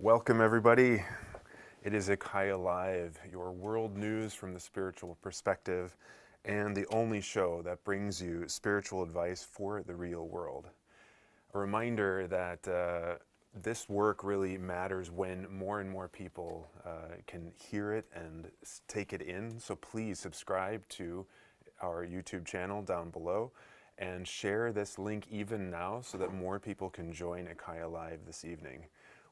Welcome, everybody. It is IKYA Live, your world news from the spiritual perspective, and the only show that brings you spiritual advice for the real world. A reminder that this work really matters when more and more people can hear it and take it in. So please subscribe to our YouTube channel down below and share this link even now so that more people can join IKYA Live this evening.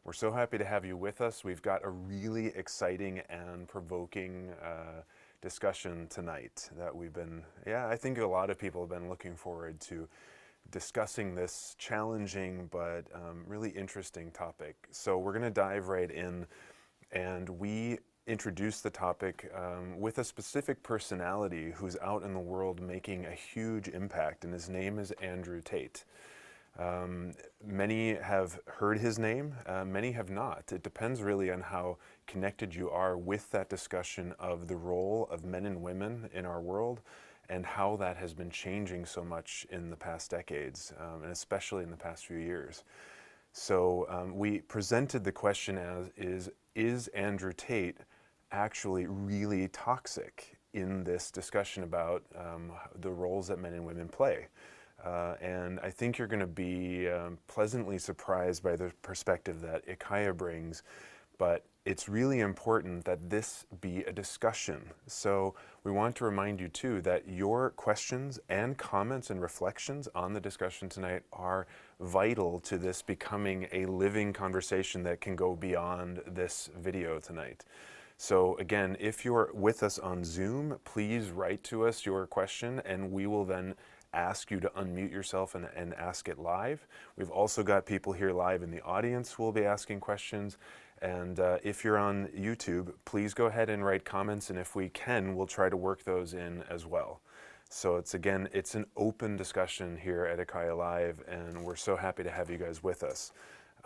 We're so happy to have you with us. We've got a really exciting and provoking discussion tonight that I think a lot of people have been looking forward to discussing this challenging but really interesting topic. So we're going to dive right in, and we introduce the topic with a specific personality who's out in the world making a huge impact, and his name is Andrew Tate. Many have heard his name, many have not. It depends really on how connected you are with that discussion of the role of men and women in our world and how that has been changing so much in the past decades, and especially in the past few years. So we presented the question as, is Andrew Tate actually really toxic in this discussion about the roles that men and women play? And I think you're going to be pleasantly surprised by the perspective that IKYA brings, but it's really important that this be a discussion. So we want to remind you too that your questions and comments and reflections on the discussion tonight are vital to this becoming a living conversation that can go beyond this video tonight. So again, if you're with us on Zoom, please write to us your question and we will then ask you to unmute yourself and ask it live. We've also got people here live in the audience who will be asking questions. And if you're on YouTube, please go ahead and write comments, and if we can, we'll try to work those in as well. So it's an open discussion here at IKYA Live, and we're so happy to have you guys with us.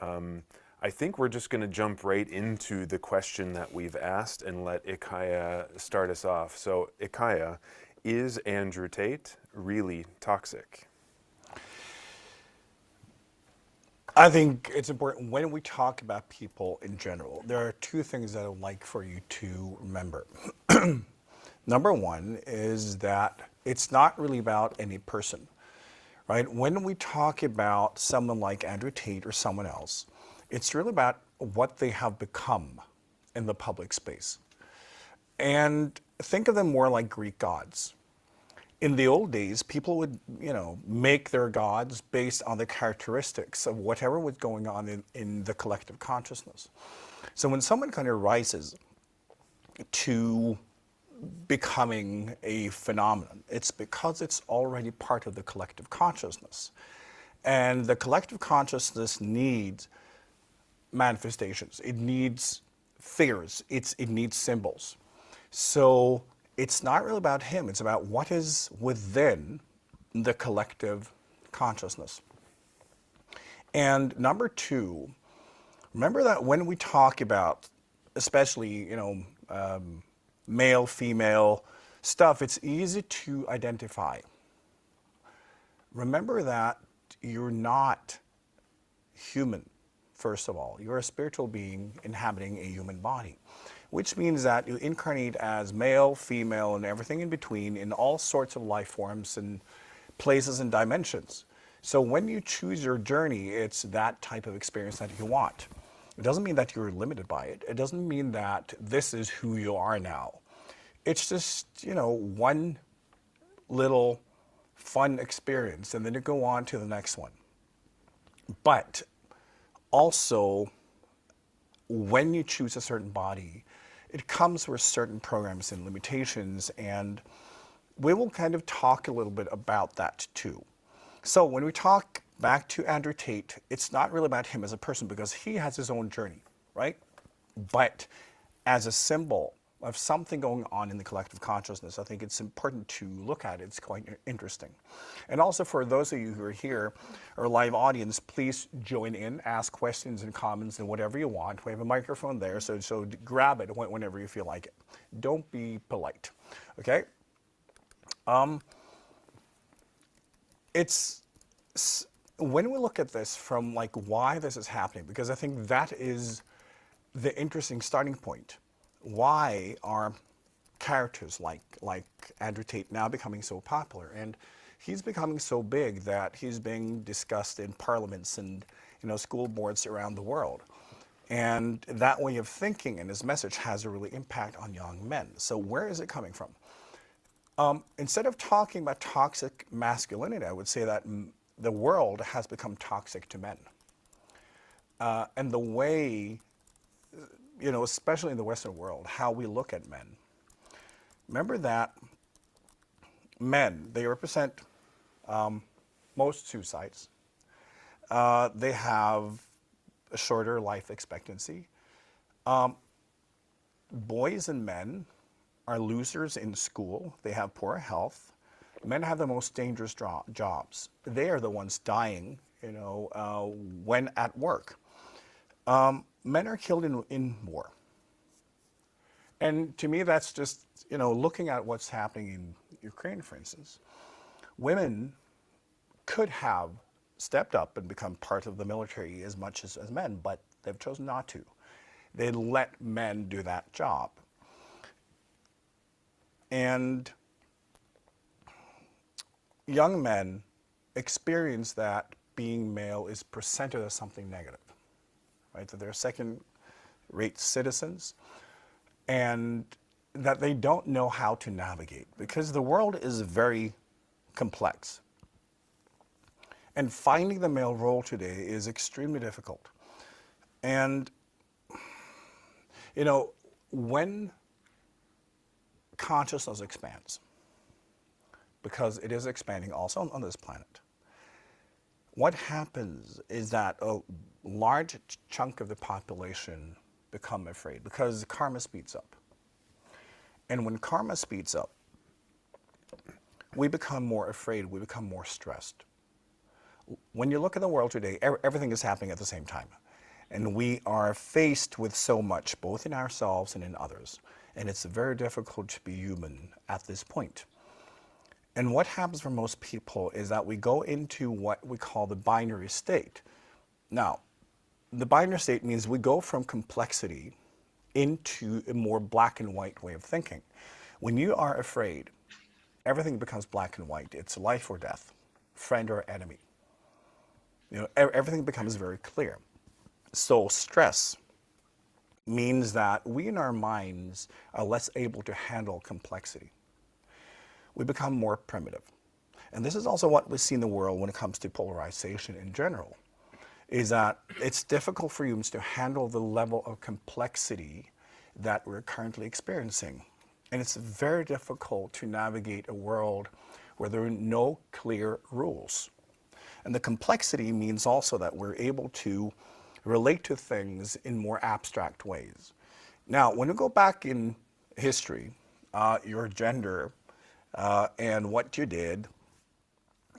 I think we're just going to jump right into the question that we've asked and let IKYA start us off. So IKYA, is Andrew Tate really toxic? I think it's important when we talk about people in general, there are two things that I would like for you to remember. Number one is that it's not really about any person, right? When we talk about someone like Andrew Tate or someone else, it's really about what they have become in the public space. And think of them more like Greek gods. In the old days, people would, make their gods based on the characteristics of whatever was going on in the collective consciousness. So when someone kind of rises to becoming a phenomenon, it's because it's already part of the collective consciousness. And the collective consciousness needs manifestations. It needs figures. It needs symbols. So it's not really about him. It's about what is within the collective consciousness. And number two, remember that when we talk about, especially, male, female stuff, it's easy to identify. Remember that you're not human, first of all. You're a spiritual being inhabiting a human body, which means that you incarnate as male, female, and everything in between in all sorts of life forms and places and dimensions. So when you choose your journey, it's that type of experience that you want. It doesn't mean that you're limited by it. It doesn't mean that this is who you are now. It's just, one little fun experience, and then you go on to the next one. But also, when you choose a certain body, it comes with certain programs and limitations, and we will kind of talk a little bit about that too. So when we talk back to Andrew Tate, it's not really about him as a person because he has his own journey, right? But as a symbol of something going on in the collective consciousness, I think it's important to look at it. It's quite interesting. And also for those of you who are here, our live audience, please join in, ask questions and comments and whatever you want. We have a microphone there, so grab it whenever you feel like it. Don't be polite, okay? It's when we look at this from like why this is happening, because I think that is the interesting starting point. Why are characters like Andrew Tate now becoming so popular? And he's becoming so big that he's being discussed in parliaments and school boards around the world. And that way of thinking and his message has a really impact on young men. So where is it coming from? Instead of talking about toxic masculinity, I would say that the world has become toxic to men. And the way, especially in the Western world, how we look at men. Remember that men, they represent most suicides. They have a shorter life expectancy. Boys and men are losers in school. They have poor health. Men have the most dangerous jobs. They are the ones dying, when at work. Men are killed in war. And to me, that's just, looking at what's happening in Ukraine, for instance. Women could have stepped up and become part of the military as much as men, but they've chosen not to. They let men do that job. And young men experience that being male is presented as something negative, right? That they're second-rate citizens and that they don't know how to navigate because the world is very complex. And finding the male role today is extremely difficult. And, when consciousness expands, because it is expanding also on this planet, what happens is that a large chunk of the population become afraid because karma speeds up. And when karma speeds up, we become more afraid, we become more stressed. When you look at the world today, everything is happening at the same time. And we are faced with so much, both in ourselves and in others. And it's very difficult to be human at this point. And what happens for most people is that we go into what we call the binary state. Now, the binary state means we go from complexity into a more black and white way of thinking. When you are afraid, everything becomes black and white. It's life or death, friend or enemy. Everything becomes very clear. So stress means that we in our minds are less able to handle complexity. We become more primitive. And this is also what we see in the world when it comes to polarization in general, is that it's difficult for humans to handle the level of complexity that we're currently experiencing. And it's very difficult to navigate a world where there are no clear rules. And the complexity means also that we're able to relate to things in more abstract ways. Now, when we go back in history, your gender and what you did,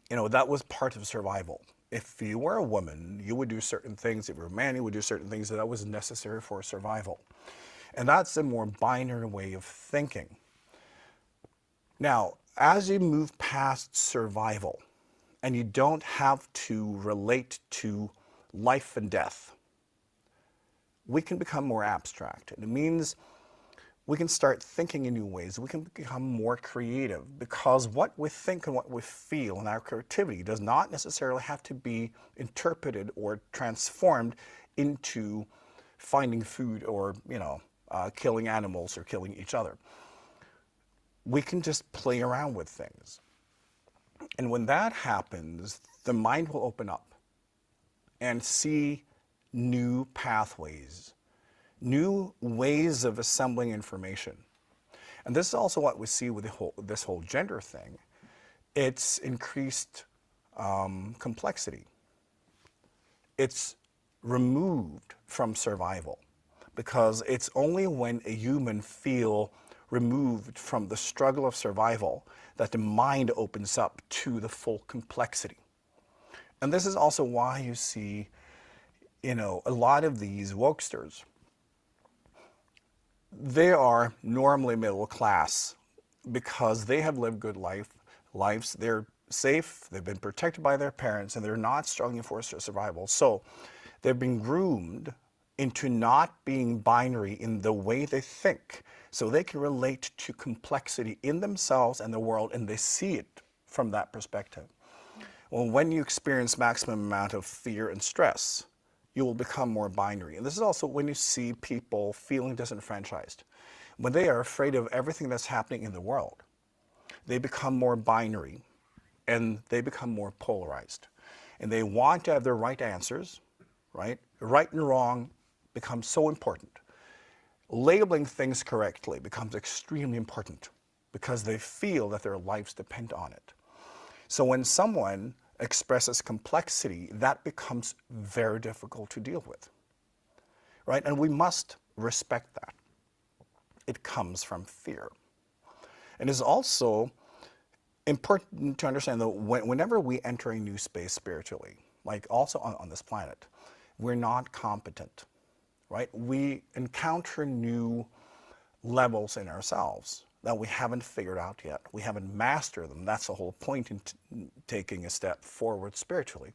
that was part of survival. If you were a woman, you would do certain things. If you were a man, you would do certain things that was necessary for survival. And that's a more binary way of thinking. Now, as you move past survival, and you don't have to relate to life and death, we can become more abstract. And it means we can start thinking in new ways. We can become more creative because what we think and what we feel and our creativity does not necessarily have to be interpreted or transformed into finding food or, killing animals or killing each other. We can just play around with things. And when that happens, the mind will open up and see new pathways, new ways of assembling information. And this is also what we see with this whole gender thing. It's increased complexity. It's removed from survival because it's only when a human feel removed from the struggle of survival that the mind opens up to the full complexity. And this is also why you see, a lot of these wokesters, they are normally middle class because they have lived good lives. They're safe, they've been protected by their parents, and they're not struggling for survival. So they've been groomed into not being binary in the way they think, so they can relate to complexity in themselves and the world, and they see it from that perspective. Well, when you experience maximum amount of fear and stress, you will become more binary. And this is also when you see people feeling disenfranchised. When they are afraid of everything that's happening in the world, they become more binary and they become more polarized. And they want to have the right answers, right? Right and wrong becomes so important. Labeling things correctly becomes extremely important because they feel that their lives depend on it. So when someone expresses complexity, that becomes very difficult to deal with, right? And we must respect that. It comes from fear. And it's also important to understand that whenever we enter a new space spiritually, like also on this planet, we're not competent, right? We encounter new levels in ourselves that we haven't figured out yet. We haven't mastered them. That's the whole point in taking a step forward spiritually,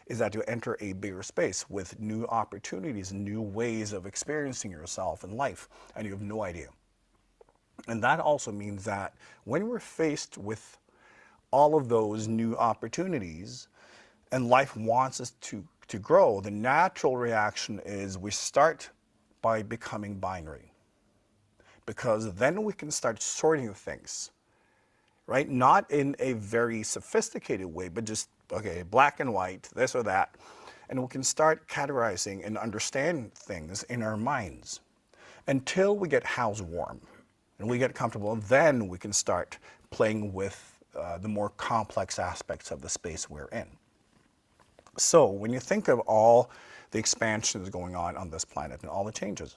is that you enter a bigger space with new opportunities, new ways of experiencing yourself in life, and you have no idea. And that also means that when we're faced with all of those new opportunities and life wants us to grow, the natural reaction is we start by becoming binary. Because then we can start sorting things, right? Not in a very sophisticated way, but just, okay, black and white, this or that. And we can start categorizing and understand things in our minds until we get house warm and we get comfortable. Then we can start playing with the more complex aspects of the space we're in. So when you think of all the expansions going on this planet and all the changes,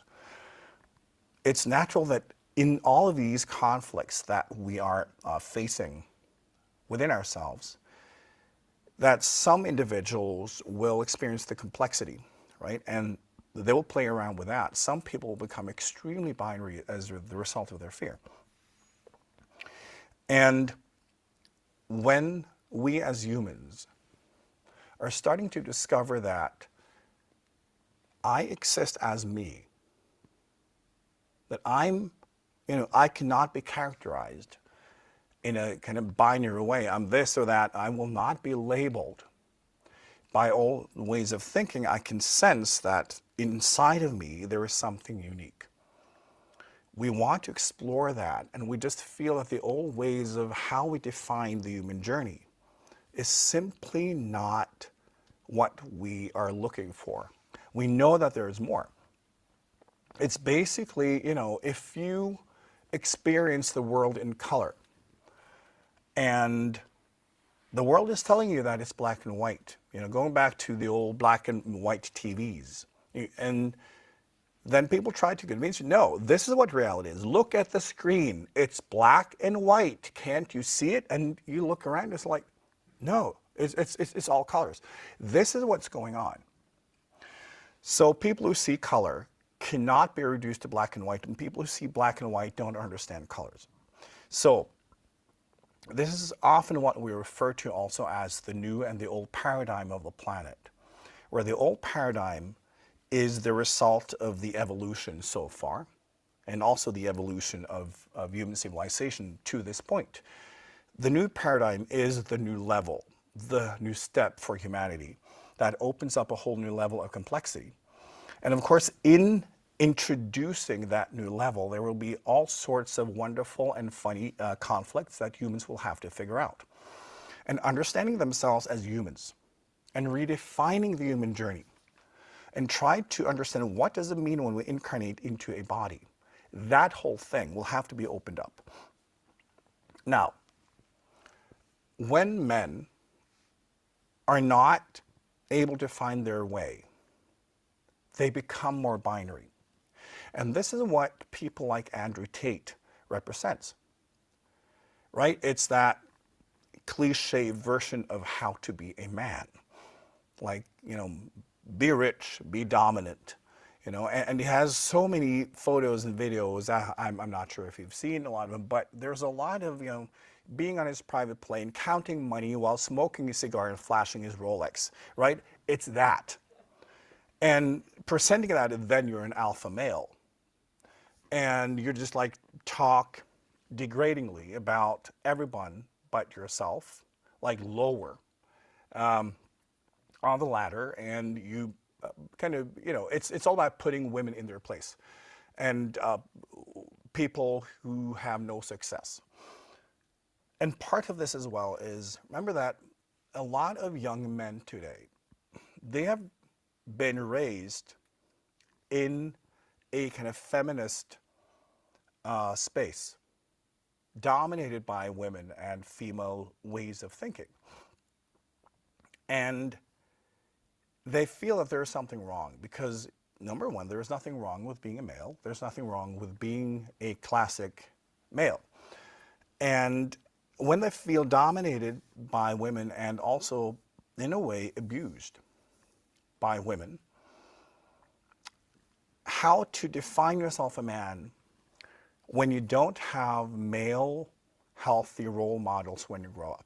it's natural that in all of these conflicts that we are facing within ourselves, that some individuals will experience the complexity, right? And they will play around with that. Some people will become extremely binary as the result of their fear. And when we as humans are starting to discover that I exist as me, that I cannot be characterized in a kind of binary way. I'm this or that. I will not be labeled by all ways of thinking. I can sense that inside of me there is something unique. We want to explore that, and we just feel that the old ways of how we define the human journey is simply not what we are looking for. We know that there is more. It's basically, if you experience the world in color and the world is telling you that it's black and white, going back to the old black and white TVs, and then people try to convince you, no, this is what reality is. Look at the screen. It's black and white. Can't you see it? And you look around, it's like, no, it's all colors. This is what's going on. So people who see color cannot be reduced to black and white, and people who see black and white don't understand colors. So this is often what we refer to also as the new and the old paradigm of the planet, where the old paradigm is the result of the evolution so far, and also the evolution of human civilization to this point. The new paradigm is the new level, the new step for humanity that opens up a whole new level of complexity. And of course, in introducing that new level, there will be all sorts of wonderful and funny conflicts that humans will have to figure out. And understanding themselves as humans and redefining the human journey and try to understand what does it mean when we incarnate into a body. That whole thing will have to be opened up. Now, when men are not able to find their way, they become more binary. And this is what people like Andrew Tate represents, right? It's that cliche version of how to be a man. Like, be rich, be dominant, and he has so many photos and videos. I'm not sure if you've seen a lot of them, but there's a lot of, being on his private plane, counting money while smoking a cigar and flashing his Rolex, right? It's that. And presenting that, then you're an alpha male. And you're just like talk degradingly about everyone but yourself, like lower on the ladder, and you kind of, it's all about putting women in their place and people who have no success. And part of this as well is, remember that a lot of young men today, they have been raised in a kind of feminist space, dominated by women and female ways of thinking. And they feel that there's something wrong because, number one, there's nothing wrong with being a male. There's nothing wrong with being a classic male. And when they feel dominated by women and also, in a way, abused by women, how to define yourself a man when you don't have male healthy role models when you grow up.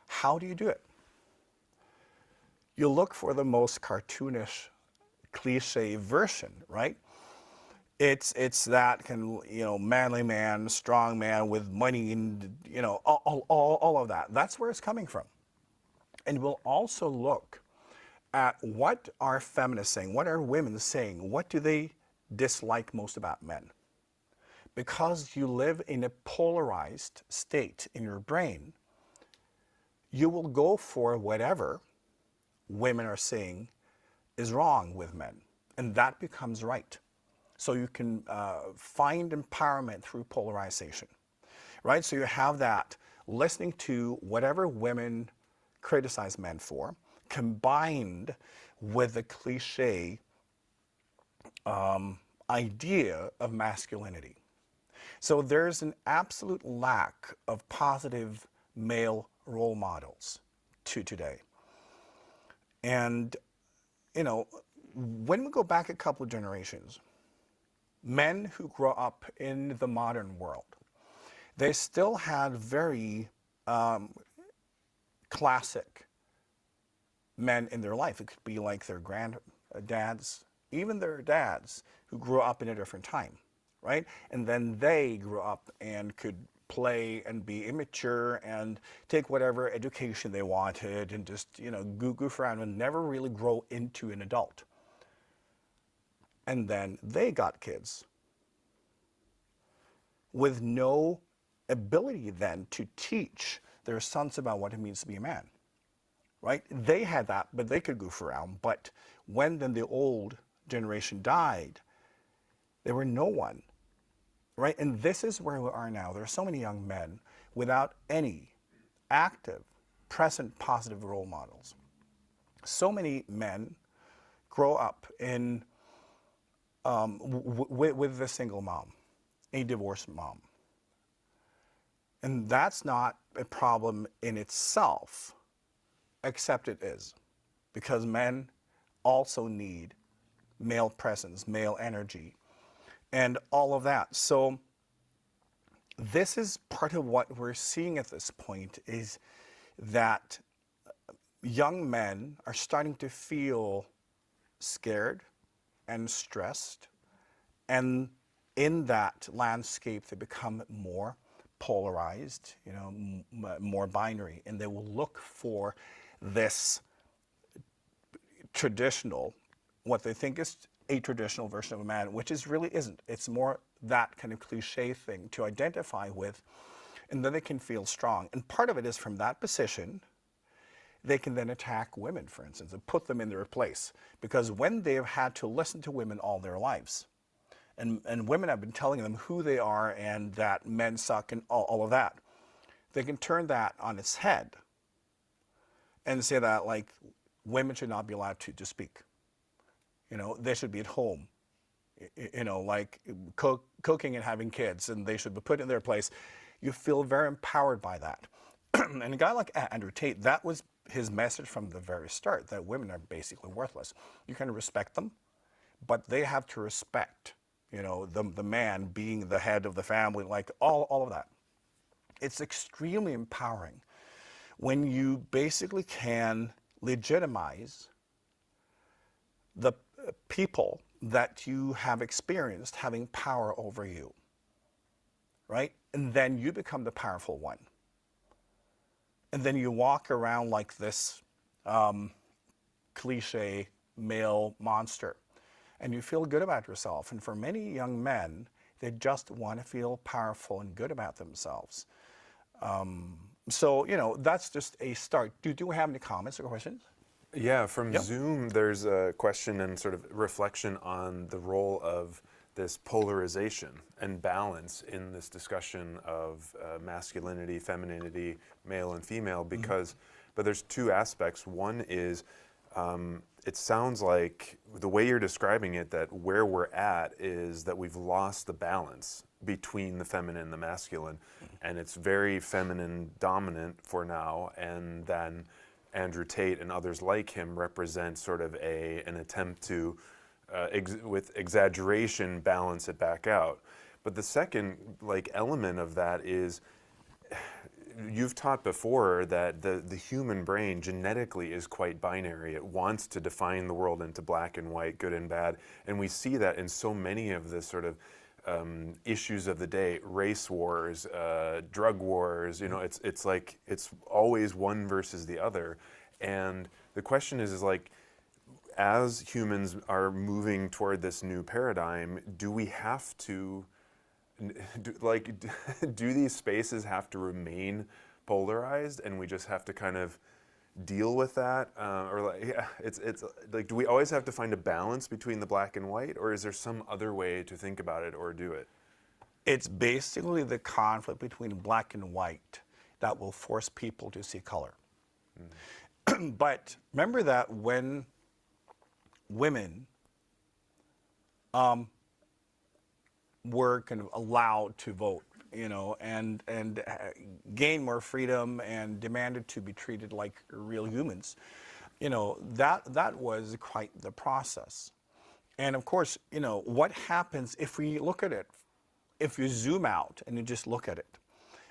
How do you do it? You look for the most cartoonish, cliche version, right? It's that kind of, manly man, strong man with money and, all of that. That's where it's coming from. And we'll also look at what are feminists saying, what are women saying, what do they dislike most about men? Because you live in a polarized state in your brain, you will go for whatever women are saying is wrong with men, and that becomes right. So you can find empowerment through polarization, right? So you have that listening to whatever women criticize men for, combined with the cliche idea of masculinity. So there's an absolute lack of positive male role models today. And, when we go back a couple of generations, men who grow up in the modern world, they still had very classic men in their life. It could be like their granddads, even their dads who grew up in a different time, right? And then they grew up and could play and be immature and take whatever education they wanted and just, goof around and never really grow into an adult. And then they got kids with no ability then to teach their sons about what it means to be a man, right? They had that, but they could goof around. But when then the old generation died, there were no one, right? And this is where we are now. There are so many young men without any active, present, positive role models. So many men grow up in with a single mom, a divorced mom. And that's not a problem in itself, except it is, because men also need male presence, male energy, and all of that. So this is part of what we're seeing at this point, is that young men are starting to feel scared and stressed, and in that landscape they become more polarized, more binary, and they will look for this traditional, what they think is a traditional version of a man, which is really isn't. It's more that kind of cliche thing to identify with, and then they can feel strong. And part of it is from that position, they can then attack women, for instance, and put them in their place. Because when they've had to listen to women all their lives, and women have been telling them who they are and that men suck and all of that, they can turn that on its head and say that, like, women should not be allowed to speak. They should be at home, like cooking and having kids, and they should be put in their place. You feel very empowered by that. And a guy like Andrew Tate, that was his message from the very start, that women are basically worthless. You can respect them, but they have to respect, the man being the head of the family, like all of that. It's extremely empowering when you basically can legitimize the people that you have experienced having power over you, right? And then you become the powerful one. And then you walk around like this cliche male monster. And you feel good about yourself. And for many young men, they just want to feel powerful and good about themselves. So, that's just a start. Do you have any comments or questions? Yeah, from Yep. Zoom, there's a question and sort of reflection on the role of this polarization and balance in this discussion of masculinity, femininity, male and female, because, but there's two aspects. One is, it sounds like the way you're describing it, that where we're at is that we've lost the balance between the feminine and the masculine, and it's very feminine dominant for now, and then Andrew Tate and others like him represent sort of an attempt to, with exaggeration, balance it back out. But the second element of that is, you've taught before that the human brain genetically is quite binary. It wants to define the world into black and white, good and bad, and we see that in so many of the sort of issues of the day, race wars, drug wars, it's like, it's always one versus the other. And the question is like, as humans are moving toward this new paradigm, do we have to, do these spaces have to remain polarized and we just have to kind of deal with that? It's like, do we always have to find a balance between the black and white, or is there some other way to think about it or do it? It's basically the conflict between black and white that will force people to see color. But remember that when women were kind of allowed to vote, and gain more freedom and demanded to be treated like real humans, that was quite the process. And of course, what happens if we look at it, if you zoom out and you just look at it,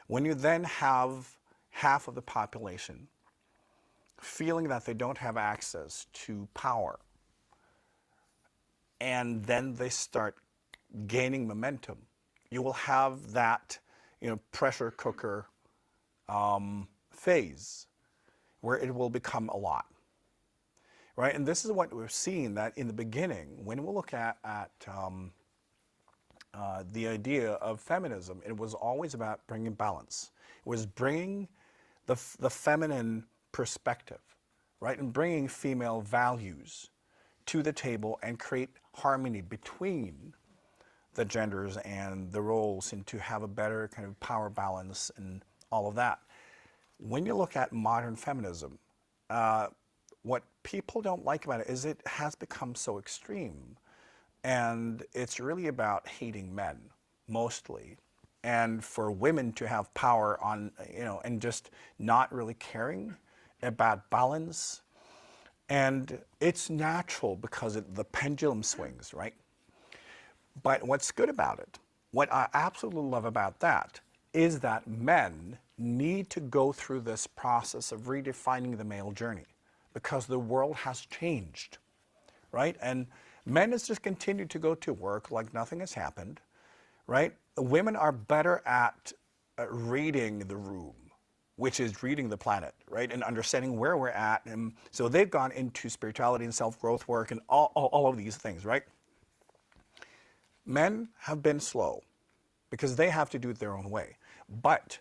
when you then have half of the population feeling that they don't have access to power, and then they start gaining momentum, you will have that, pressure cooker phase where it will become a lot, right? And this is what we've seen, that in the beginning, when we look at the idea of feminism, it was always about bringing balance. It was bringing the feminine perspective, right? And bringing female values to the table and create harmony between the genders and the roles, and to have a better kind of power balance and all of that. When you look at modern feminism, what people don't like about it is it has become so extreme. And it's really about hating men, mostly. And for women to have power on, and just not really caring about balance. And it's natural because the pendulum swings, right? But what's good about it, what I absolutely love about that, is that men need to go through this process of redefining the male journey, because the world has changed, right? And men has just continued to go to work like nothing has happened, right? Women are better at reading the room, which is reading the planet, right? And understanding where we're at. And so they've gone into spirituality and self-growth work and all of these things, right? Men have been slow because they have to do it their own way. But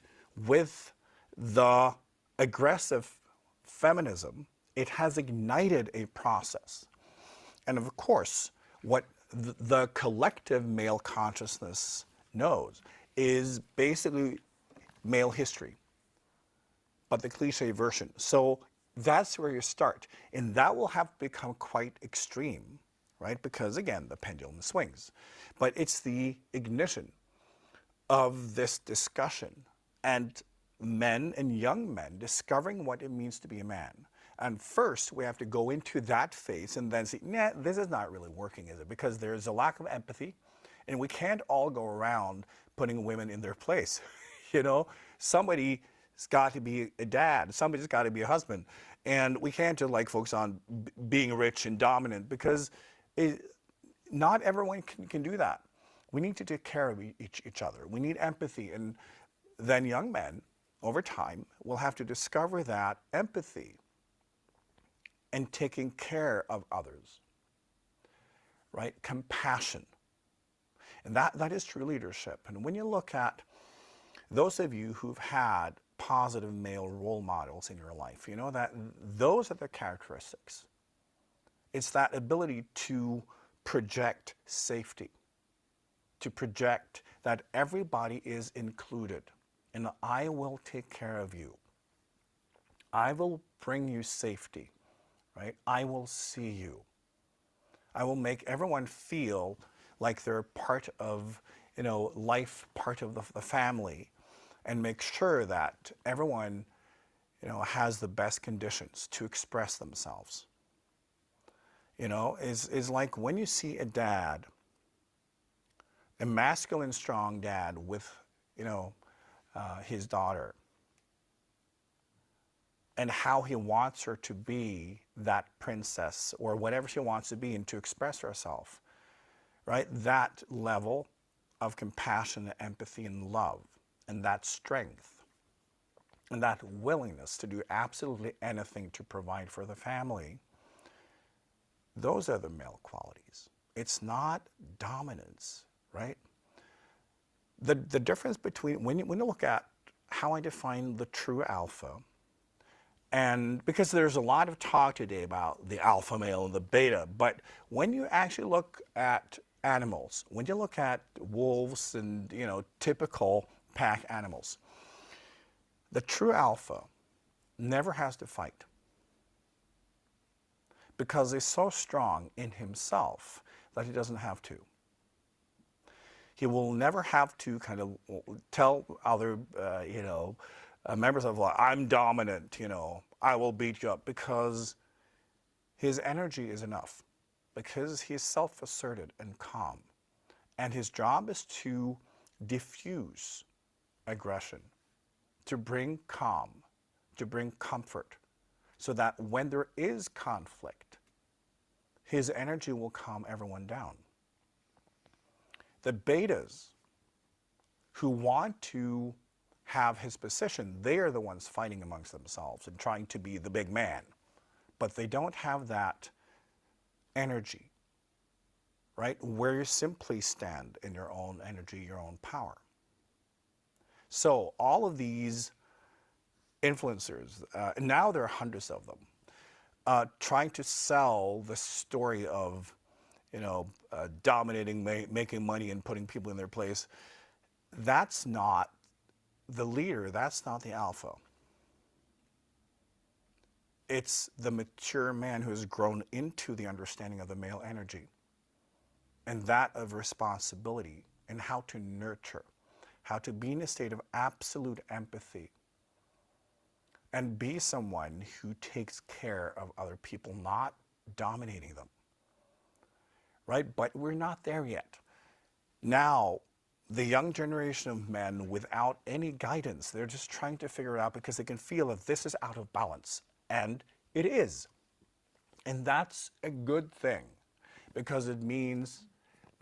with the aggressive feminism, it has ignited a process. And of course, what the collective male consciousness knows is basically male history, but the cliche version. So that's where you start. And that will have become quite extreme, right? Because again, the pendulum swings. But it's the ignition of this discussion, and men and young men discovering what it means to be a man. And first, we have to go into that phase and then see, nah, this is not really working, is it? Because there's a lack of empathy, and we can't all go around putting women in their place. Somebody got to be a dad. Somebody's got to be a husband. And we can't just like focus on being rich and dominant because not everyone can do that. We need to take care of each other. We need empathy. And then young men, over time, will have to discover that empathy and taking care of others, right? Compassion. And that is true leadership. And when you look at those of you who've had positive male role models in your life, you know that those are the characteristics. It's that ability to project safety, to project that everybody is included, and I will take care of you. I will bring you safety, right? I will see you. I will make everyone feel like they're part of, life, part of the family, and make sure that everyone, has the best conditions to express themselves. Is like when you see a dad, a masculine, strong dad with, his daughter, and how he wants her to be that princess or whatever she wants to be and to express herself, right? That level of compassion and empathy and love and that strength and that willingness to do absolutely anything to provide for the family, those are the male qualities. It's not dominance, right? The difference between, when you look at how I define the true alpha, and because there's a lot of talk today about the alpha male and the beta, but when you actually look at animals, when you look at wolves and, typical pack animals, the true alpha never has to fight because he's so strong in himself that he doesn't have to. He will never have to kind of tell other, members of life, I'm dominant, I will beat you up, because his energy is enough, because he's self-asserted and calm. And his job is to diffuse aggression, to bring calm, to bring comfort, so that when there is conflict, his energy will calm everyone down. The betas who want to have his position, they are the ones fighting amongst themselves and trying to be the big man. But they don't have that energy, right? Where you simply stand in your own energy, your own power. So all of these influencers, now there are hundreds of them, trying to sell the story of, dominating, making money and putting people in their place. That's not the leader, that's not the alpha. It's the mature man who has grown into the understanding of the male energy and that of responsibility and how to nurture, how to be in a state of absolute empathy and be someone who takes care of other people, not dominating them, right? But we're not there yet. Now, the young generation of men without any guidance, they're just trying to figure it out because they can feel that this is out of balance. And it is. And that's a good thing because it means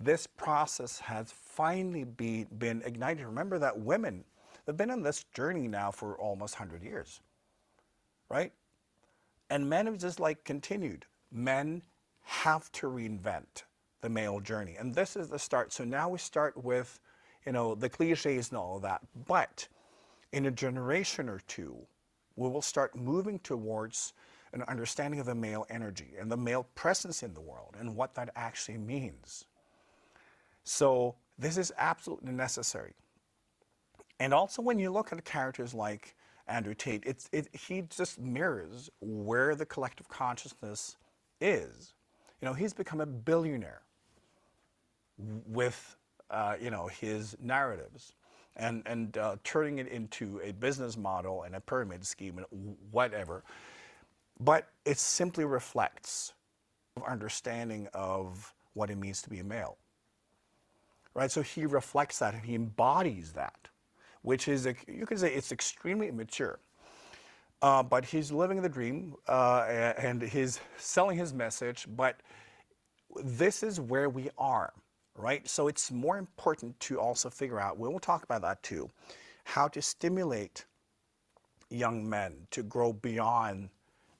this process has finally been ignited. Remember that women, they've been on this journey now for almost 100 years, right? And men have just like continued. Men have to reinvent the male journey. And this is the start. So now we start with, the cliches and all of that. But in a generation or two, we will start moving towards an understanding of the male energy and the male presence in the world and what that actually means. So this is absolutely necessary. And also when you look at characters like Andrew Tate, he just mirrors where the collective consciousness is. He's become a billionaire with, his narratives and turning it into a business model and a pyramid scheme and whatever. But it simply reflects understanding of what it means to be a male, right? So he reflects that and he embodies that. which is, you could say it's extremely immature. But he's living the dream and he's selling his message, but this is where we are, right? So it's more important to also figure out, we'll talk about that too, how to stimulate young men to grow beyond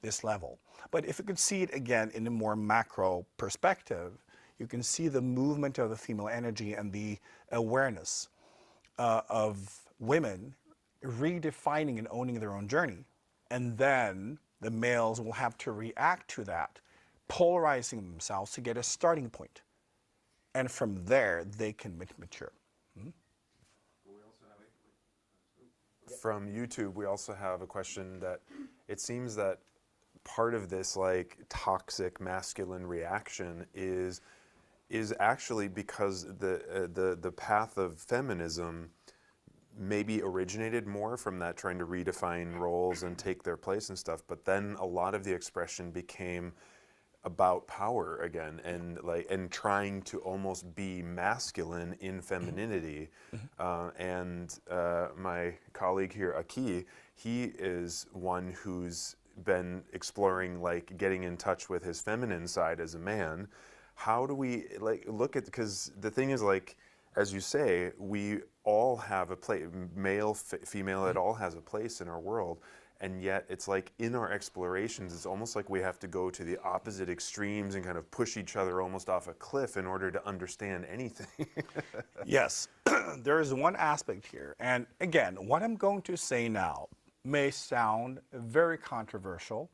this level. But if you could see it again in a more macro perspective, you can see the movement of the female energy and the awareness of women redefining and owning their own journey. And then the males will have to react to that, polarizing themselves to get a starting point. And from there, they can mature. From YouTube, we also have a question that it seems that part of this like toxic masculine reaction is actually because the path of feminism maybe originated more from that trying to redefine roles and take their place and stuff, but then a lot of the expression became about power again and trying to almost be masculine in femininity. My colleague here, IKYA, he is one who's been exploring like getting in touch with his feminine side as a man. How do we like look at, because the thing is like, as you say, we all have a place, male, female, it all has a place in our world. And yet it's like in our explorations, it's almost like we have to go to the opposite extremes and kind of push each other almost off a cliff in order to understand anything. Yes, there is one aspect here. And again, what I'm going to say now may sound very controversial.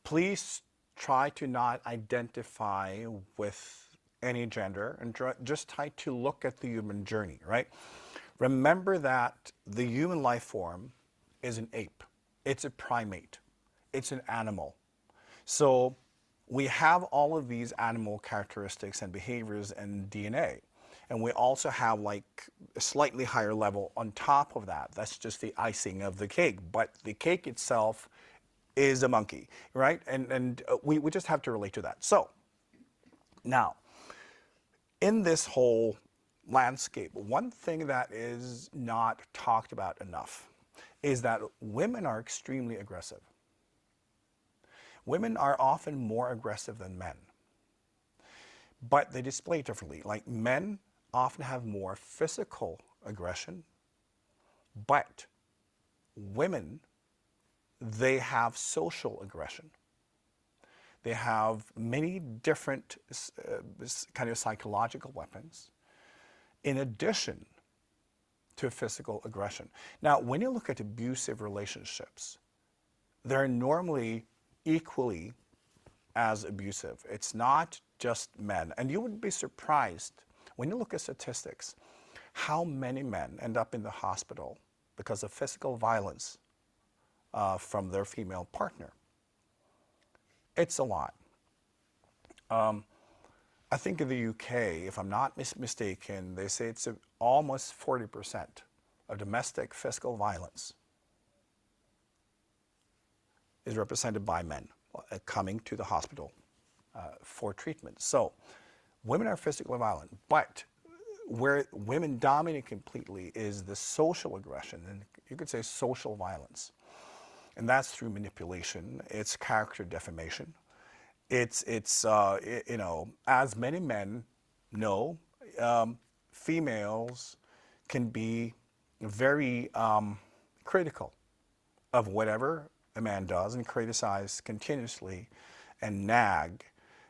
Please try to not identify with any gender and just try to look at the human journey, right? Remember that the human life form is an ape. It's a primate. It's an animal. So we have all of these animal characteristics and behaviors and DNA. And we also have like a slightly higher level on top of that. That's just the icing of the cake. But the cake itself is a monkey, right? And we just have to relate to that. So now, in this whole landscape, one thing that is not talked about enough is that women are extremely aggressive. Women are often more aggressive than men, but they display differently. Like men often have more physical aggression, but women, they have social aggression. They have many different kind of psychological weapons in addition to physical aggression. Now, when you look at abusive relationships, they're normally equally as abusive. It's not just men. And you would be surprised when you look at statistics, how many men end up in the hospital because of physical violence from their female partner. It's a lot. I think in the UK, if I'm not mistaken, they say it's almost 40% of domestic physical violence is represented by men coming to the hospital for treatment. So women are physically violent, but where women dominate completely is the social aggression, and you could say social violence. And that's through manipulation, it's character defamation. It's you know, as many men know, females can be very critical of whatever a man does and criticize continuously and nag.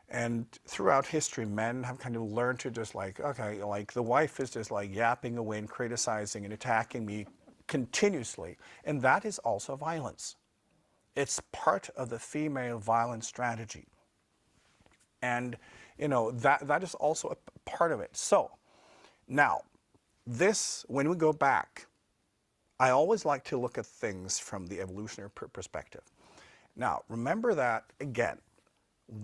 And throughout history, men have kind of learned to just like, okay, like the wife is just like yapping away and criticizing and attacking me continuously. And that is also violence. It's part of the female violence strategy. And, you know, that is also a part of it. So now, this, when we go back, I always like to look at things from the evolutionary perspective. Now, remember that, again,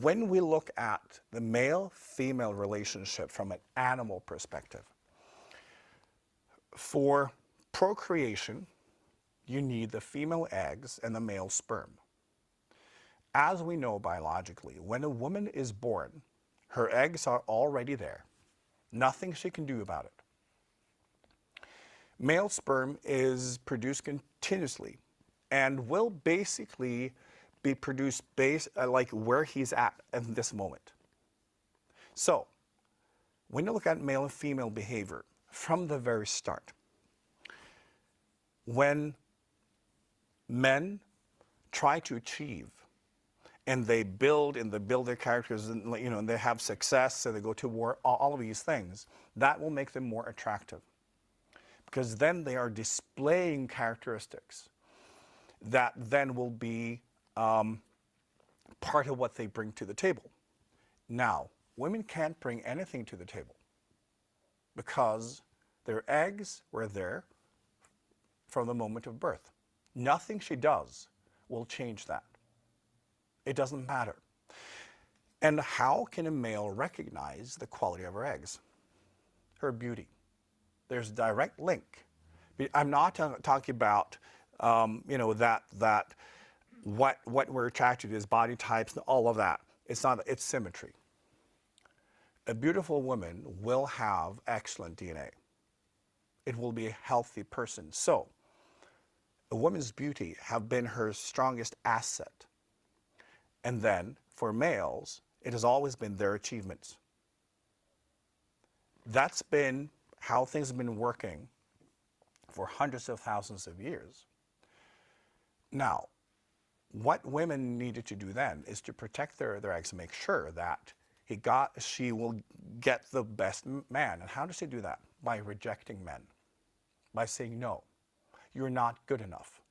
when we look at the male-female relationship from an animal perspective, for procreation, you need the female eggs and the male sperm. As we know biologically, when a woman is born, her eggs are already there. Nothing she can do about it. Male sperm is produced continuously and will basically be produced based like where he's at in this moment. So when you look at male and female behavior from the very start, when men try to achieve and they build their characters and and they have success and they go to war, all of these things, that will make them more attractive. Because then they are displaying characteristics that then will be part of what they bring to the table. Now, women can't bring anything to the table because their eggs were there from the moment of birth. Nothing she does will change that. It doesn't matter. And how can a male recognize the quality of her eggs? Her beauty. There's a direct link. I'm not talking about, that what we're attracted to is body types and all of that. It's not. It's symmetry. A beautiful woman will have excellent DNA. It will be a healthy person. So, a woman's beauty have been her strongest asset. And then, for males, it has always been their achievements. That's been how things have been working for hundreds of thousands of years. Now, what women needed to do then is to protect their eggs and make sure that she will get the best man. And how does she do that? By rejecting men. By saying, no, you're not good enough.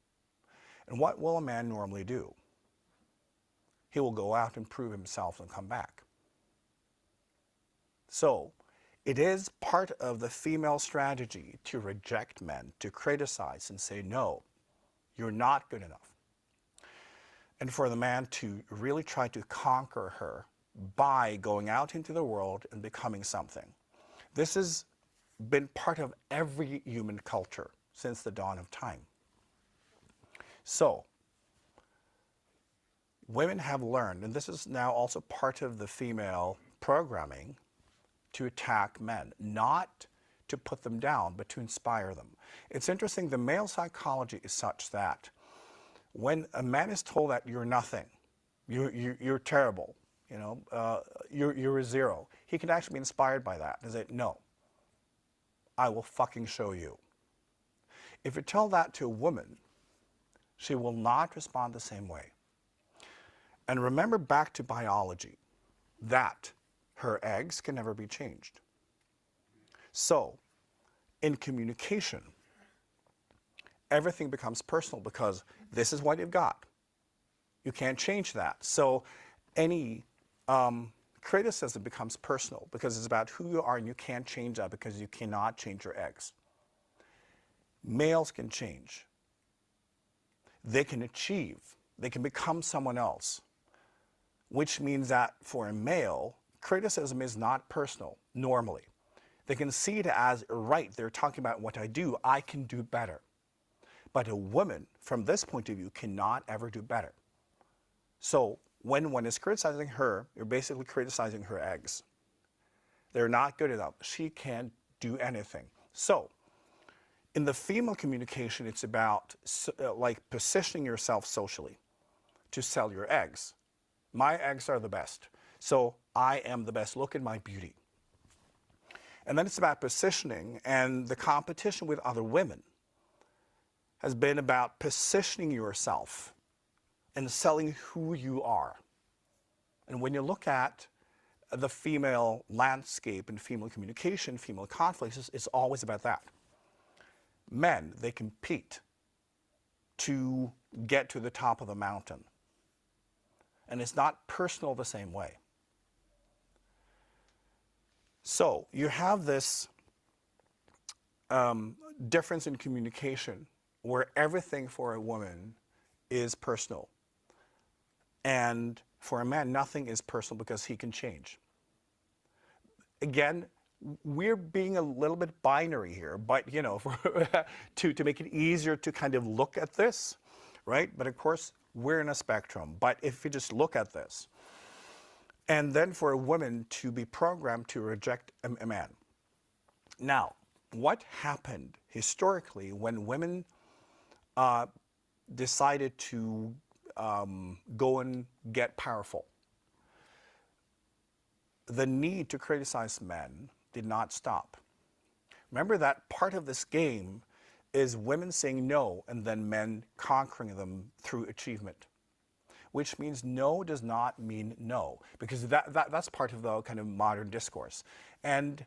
And what will a man normally do? He will go out and prove himself and come back. So, it is part of the female strategy to reject men, to criticize and say, no, you're not good enough. And for the man to really try to conquer her by going out into the world and becoming something. This has been part of every human culture since the dawn of time. So, women have learned, and this is now also part of the female programming, to attack men, not to put them down, but to inspire them. It's interesting, the male psychology is such that when a man is told that you're nothing, you're terrible, you're a zero, he can actually be inspired by that and say, no, I will fucking show you. If you tell that to a woman, she will not respond the same way. And remember back to biology, that her eggs can never be changed. So, in communication, everything becomes personal because this is what you've got. You can't change that. So, any criticism becomes personal because it's about who you are and you can't change that because you cannot change your eggs. Males can change. They can achieve. They can become someone else, which means that for a male, criticism is not personal, normally. They can see it as, right, they're talking about what I do, I can do better. But a woman, from this point of view, cannot ever do better. So when one is criticizing her, you're basically criticizing her eggs. They're not good enough. She can't do anything. So in the female communication, it's about like positioning yourself socially to sell your eggs. My eggs are the best. So I am the best. Look at my beauty. And then it's about positioning, and the competition with other women has been about positioning yourself and selling who you are. And when you look at the female landscape and female communication, female conflicts, it's always about that. Men, they compete to get to the top of the mountain. And it's not personal the same way. So you have this difference in communication where everything for a woman is personal. And for a man, nothing is personal because he can change. Again, we're being a little bit binary here, but to make it easier to kind of look at this, right? But of course, we're in a spectrum. But if you just look at this, and then for a woman to be programmed to reject a man. Now, what happened historically when women decided to go and get powerful? The need to criticize men did not stop. Remember that part of this game is women saying no and then men conquering them through achievement, which means no does not mean no, because that's part of the kind of modern discourse. And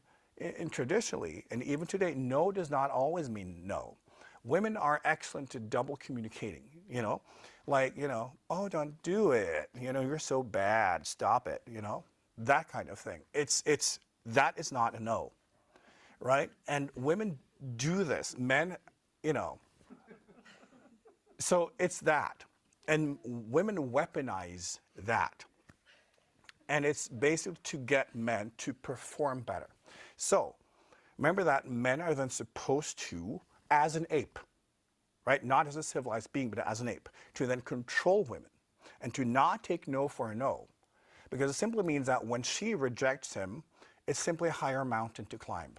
traditionally, and even today, no does not always mean no. Women are excellent at double communicating, like, oh, don't do it, you're so bad, stop it, that kind of thing. That is not a no, right? And women do this, men, so it's that. And women weaponize that. And it's basically to get men to perform better. So remember that men are then supposed to, as an ape, right? Not as a civilized being, but as an ape, to then control women and to not take no for a no. Because it simply means that when she rejects him, it's simply a higher mountain to climb,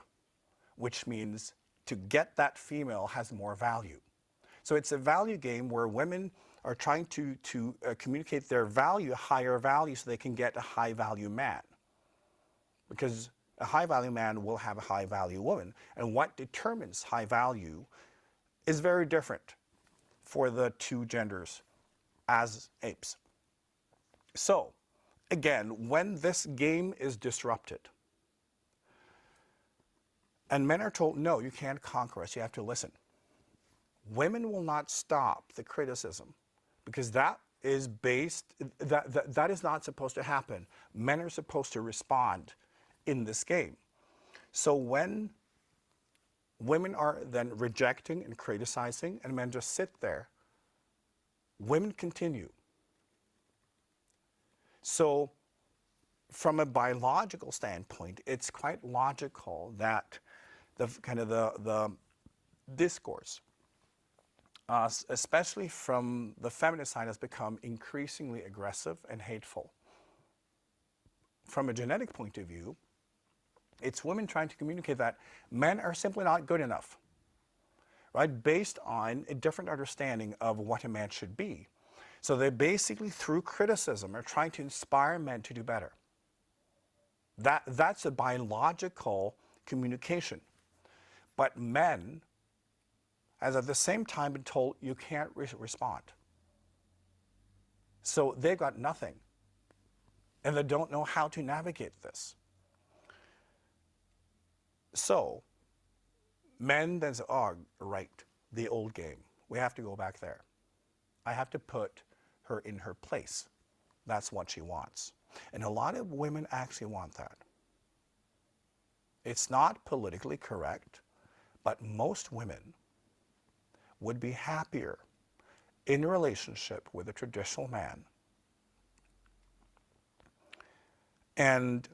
which means to get that female has more value. So it's a value game where women are trying to communicate their value, higher value, so they can get a high value man. Because a high value man will have a high value woman. And what determines high value is very different for the two genders as apes. So, again, when this game is disrupted, and men are told, no, you can't conquer us, you have to listen. Women will not stop the criticism because that is that is not supposed to happen. Men are supposed to respond in this game. So when women are then rejecting and criticizing and men just sit there, women continue. So from a biological standpoint, it's quite logical that the discourse, especially from the feminist side, has become increasingly aggressive and hateful. From a genetic point of view, it's women trying to communicate that men are simply not good enough, right? Based on a different understanding of what a man should be. So they basically, through criticism, are trying to inspire men to do better. That's a biological communication. But men has at the same time been told you can't respond. So they've got nothing. And they don't know how to navigate this. So men then say, oh, right, the old game. We have to go back there. I have to put her in her place. That's what she wants. And a lot of women actually want that. It's not politically correct, but most women would be happier in a relationship with a traditional man. And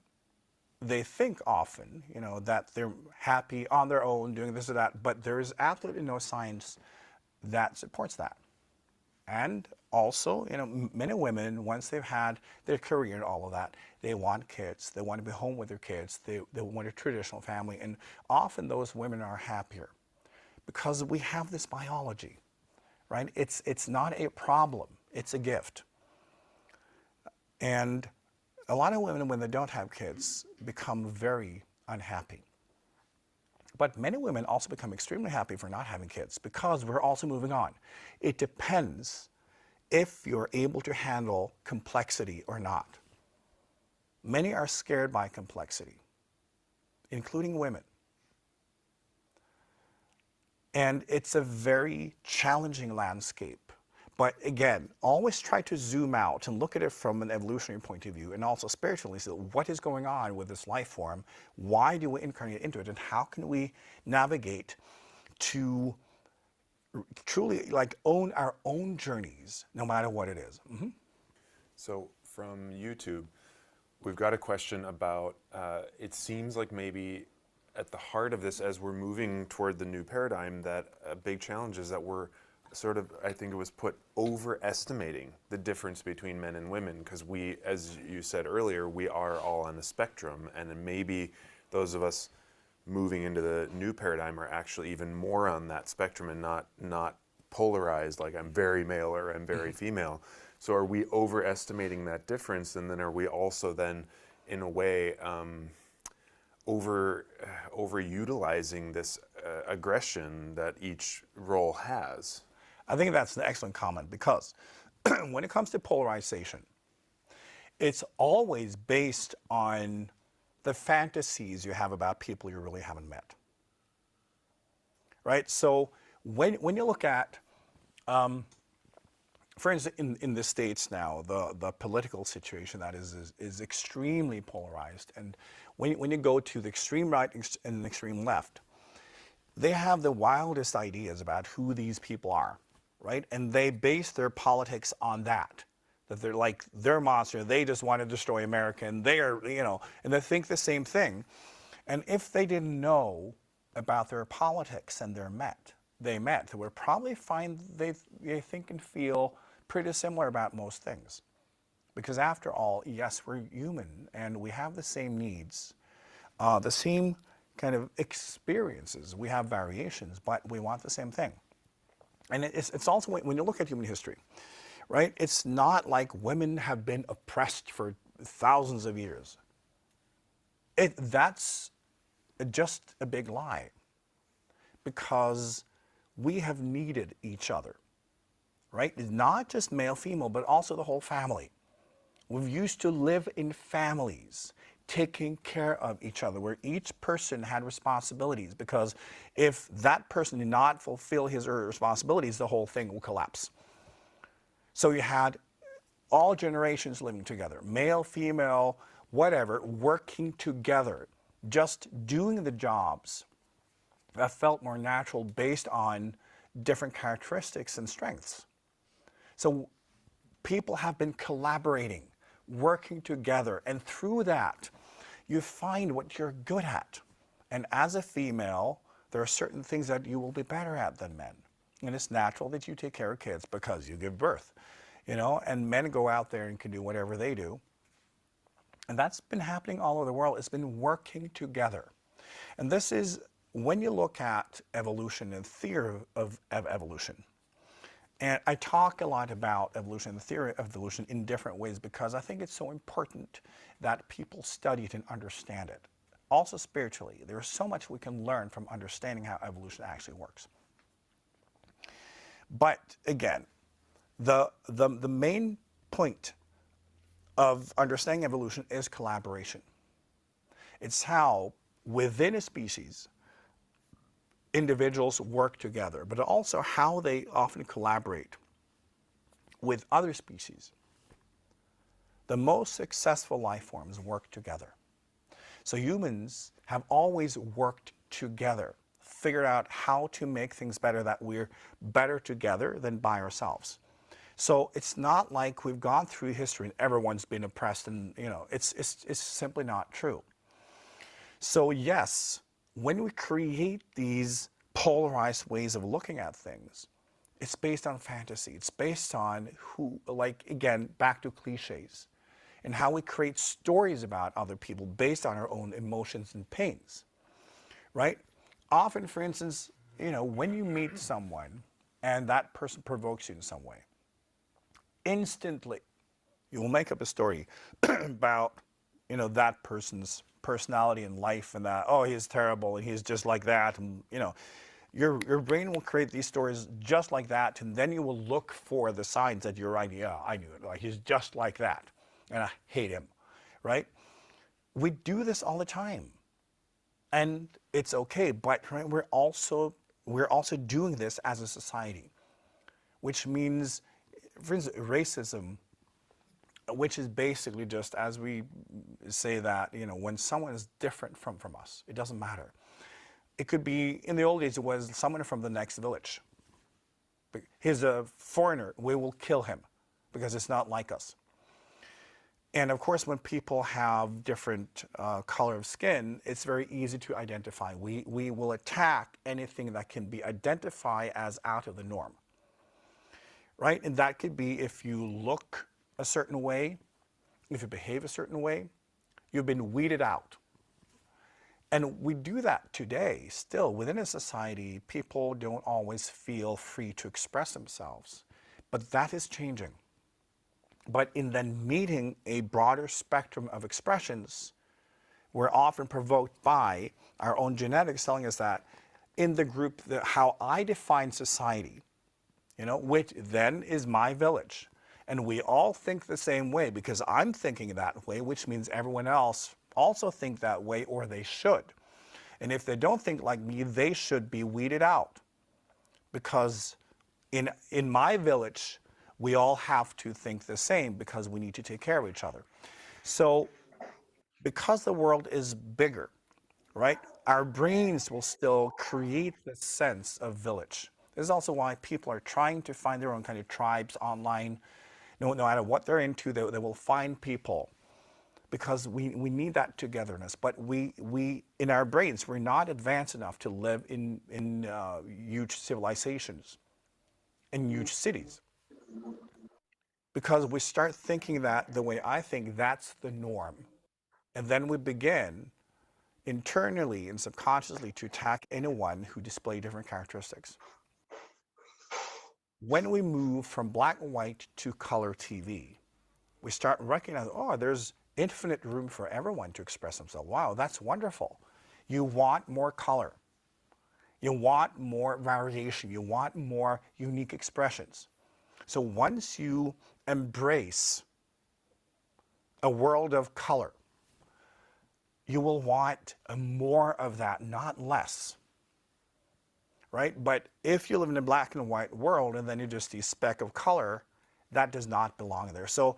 they think often, that they're happy on their own doing this or that, but there is absolutely no science that supports that. And also, men and women, once they've had their career and all of that, they want kids. They want to be home with their kids. They want a traditional family. And often those women are happier because we have this biology, right? It's not a problem. It's a gift. And a lot of women, when they don't have kids, become very unhappy. But many women also become extremely happy for not having kids because we're also moving on. It depends if you're able to handle complexity or not. Many are scared by complexity, including women. And it's a very challenging landscape. But again, always try to zoom out and look at it from an evolutionary point of view and also spiritually. So what is going on with this life form? Why do we incarnate into it? And how can we navigate to truly own our own journeys, no matter what it is? Mm-hmm. So from YouTube, we've got a question about, it seems like maybe at the heart of this, as we're moving toward the new paradigm, that a big challenge is that we're sort of, I think it was put, overestimating the difference between men and women, because we, as you said earlier, we are all on the spectrum, and then maybe those of us moving into the new paradigm are actually even more on that spectrum and not polarized, like I'm very male or I'm very female. So are we overestimating that difference, and then are we also then, in a way, overutilizing this aggression that each role has? I think that's an excellent comment, because when it comes to polarization, it's always based on the fantasies you have about people you really haven't met. Right? So when you look at, for instance, in the States now, the political situation that is extremely polarized. And when you go to the extreme right and the extreme left, they have the wildest ideas about who these people are, right? And they base their politics on that they're like, they're monster, they just want to destroy America, and they are, and they think the same thing. And if they didn't know about their politics and they would probably find they think and feel pretty similar about most things. Because after all, yes, we're human and we have the same needs, the same kind of experiences. We have variations, but we want the same thing. And it's also, when you look at human history, right, it's not like women have been oppressed for thousands of years. That's just a big lie, because we have needed each other, right? Not just male, female, but also the whole family. We've used to live in families, taking care of each other, where each person had responsibilities, because if that person did not fulfill his or her responsibilities, the whole thing will collapse. So you had all generations living together, male, female, whatever, working together, just doing the jobs that felt more natural based on different characteristics and strengths. So people have been collaborating, working together, and through that, you find what you're good at. And as a female, there are certain things that you will be better at than men. And it's natural that you take care of kids because you give birth, and men go out there and can do whatever they do. And that's been happening all over the world. It's been working together. And this is, when you look at evolution and theory of evolution, and I talk a lot about evolution and the theory of evolution in different ways, because I think it's so important that people study it and understand it. Also spiritually, there's so much we can learn from understanding how evolution actually works. But again, the main point of understanding evolution is collaboration. It's how, within a species, individuals work together, but also how they often collaborate with other species. The most successful life forms work together. So humans have always worked together, figured out how to make things better, that we're better together than by ourselves. So it's not like we've gone through history and everyone's been oppressed, and it's simply not true. So yes, when we create these polarized ways of looking at things, it's based on fantasy. It's based on again, back to cliches, and how we create stories about other people based on our own emotions and pains, right? Often, for instance, when you meet someone and that person provokes you in some way, instantly you will make up a story about, that person's personality and life, and that, oh, he's terrible and he's just like that, and your brain will create these stories just like that, and then you will look for the signs that you're right. Yeah, I knew it. Like, he's just like that, and I hate him, right? We do this all the time, and it's okay. But right, we're also doing this as a society, which means, for instance, racism, which is basically just, as we say that, when someone is different from us, it doesn't matter. It could be, in the old days, it was someone from the next village. He's a foreigner, we will kill him because it's not like us. And of course, when people have different color of skin, it's very easy to identify. We will attack anything that can be identified as out of the norm, right? And that could be if you look a certain way, if you behave a certain way, you've been weeded out. And we do that today. Still, within a society, people don't always feel free to express themselves. But that is changing. But in then meeting a broader spectrum of expressions, we're often provoked by our own genetics telling us that in the group, how I define society, which then is my village. And we all think the same way because I'm thinking that way, which means everyone else also think that way, or they should. And if they don't think like me, they should be weeded out. Because in my village, we all have to think the same because we need to take care of each other. So because the world is bigger, right, our brains will still create this sense of village. This is also why people are trying to find their own kind of tribes online. No matter what they're into, they will find people because we need that togetherness. But we in our brains, we're not advanced enough to live in huge civilizations, in huge cities. Because we start thinking that the way I think, that's the norm. And then we begin internally and subconsciously to attack anyone who display different characteristics. When we move from black and white to color TV, we start recognizing, oh, there's infinite room for everyone to express themselves. Wow, that's wonderful. You want more color. You want more variation. You want more unique expressions. So once you embrace a world of color, you will want more of that, not less. Right? But if you live in a black and white world and then you just see a speck of color, that does not belong there. So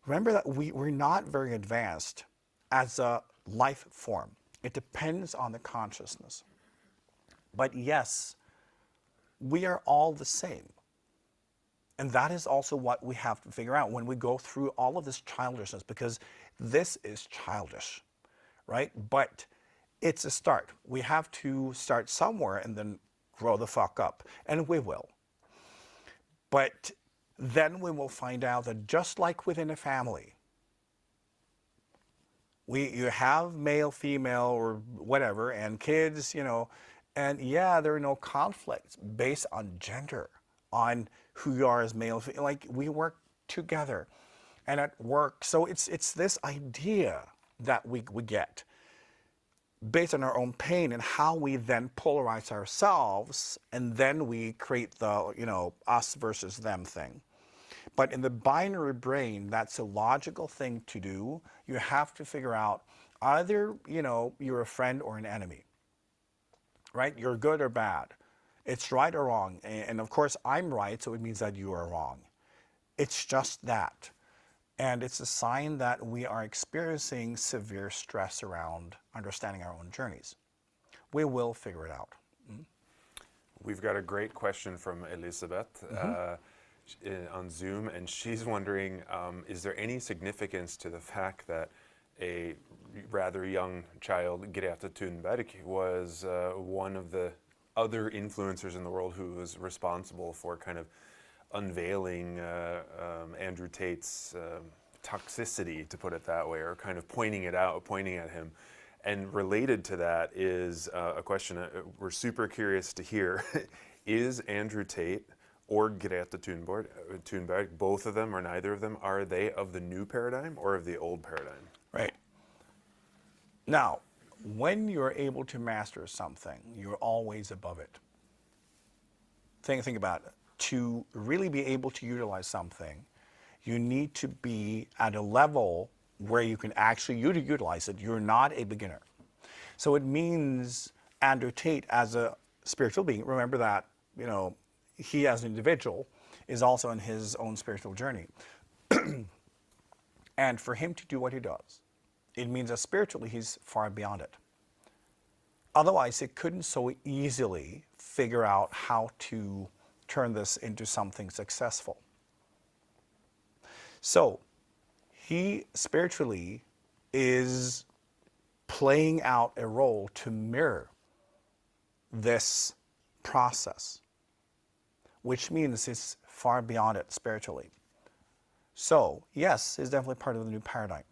remember that we're not very advanced as a life form. It depends on the consciousness. But yes, we are all the same. And that is also what we have to figure out when we go through all of this childishness, because this is childish, right? But it's a start. We have to start somewhere and then grow the fuck up, and we will. But then we will find out that just like within a family, you have male, female, or whatever, and kids, and yeah, there are no conflicts based on gender, on who you are as male. Like, we work together and at work. So it's this idea that we get based on our own pain and how we then polarize ourselves, and then we create the, us versus them thing. But in the binary brain, that's a logical thing to do. You have to figure out either, you're a friend or an enemy, right? You're good or bad. It's right or wrong. And of course, I'm right, so it means that you are wrong. It's just that. And it's a sign that we are experiencing severe stress around understanding our own journeys. We will figure it out. We've got a great question from Elizabeth on Zoom, and she's wondering, is there any significance to the fact that a rather young child, Greta Thunberg, was one of the other influencers in the world who was responsible for kind of unveiling Andrew Tate's toxicity, to put it that way, or kind of pointing it out, pointing at him. And related to that is a question we're super curious to hear. Is Andrew Tate or Greta Thunberg, both of them or neither of them, are they of the new paradigm or of the old paradigm? Right. Now, when you're able to master something, you're always above it. Think about it. To really be able to utilize something, you need to be at a level where you can actually utilize it. You're not a beginner. So it means Andrew Tate as a spiritual being, remember that, he as an individual is also on his own spiritual journey. And for him to do what he does, it means that spiritually he's far beyond it. Otherwise, he couldn't so easily figure out how to turn this into something successful. So he spiritually is playing out a role to mirror this process, which means it's far beyond it spiritually. So yes, it's definitely part of the new paradigm,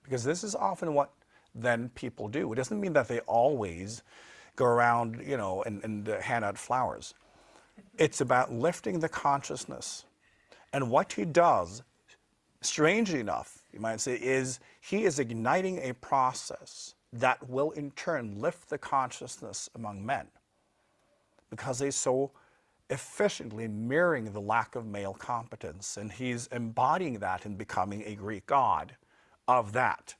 because this is often what than people do. It doesn't mean that they always go around, and hand out flowers. It's about lifting the consciousness. And what he does, strangely enough, you might say, is he is igniting a process that will in turn lift the consciousness among men, because they so efficiently mirroring the lack of male competence, and he's embodying that and becoming a Greek god of that.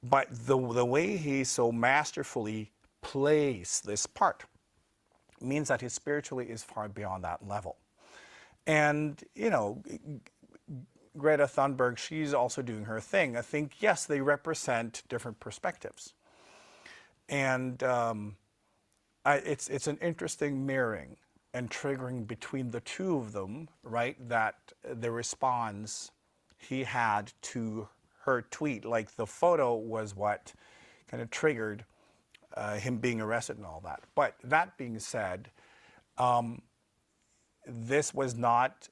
But the way he so masterfully plays this part means that he spiritually is far beyond that level. And, Greta Thunberg, she's also doing her thing. I think, yes, they represent different perspectives. And it's an interesting mirroring and triggering between the two of them, right? That the response he had to her tweet, like the photo was what kind of triggered him being arrested and all that. But that being said, this was not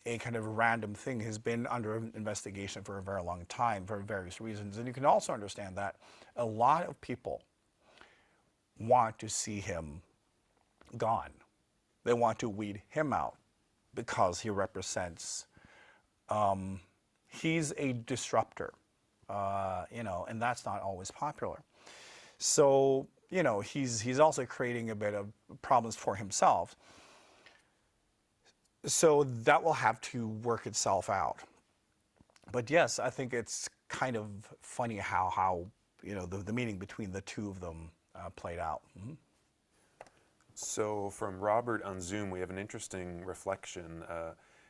a kind of random thing. He's been under investigation for a very long time for various reasons. And you can also understand that a lot of people want to see him gone. They want to weed him out because he represents, he's a disruptor, and that's not always popular. So, he's also creating a bit of problems for himself. So that will have to work itself out. But yes, I think it's kind of funny how the meeting between the two of them played out. Mm-hmm. So from Robert on Zoom, we have an interesting reflection.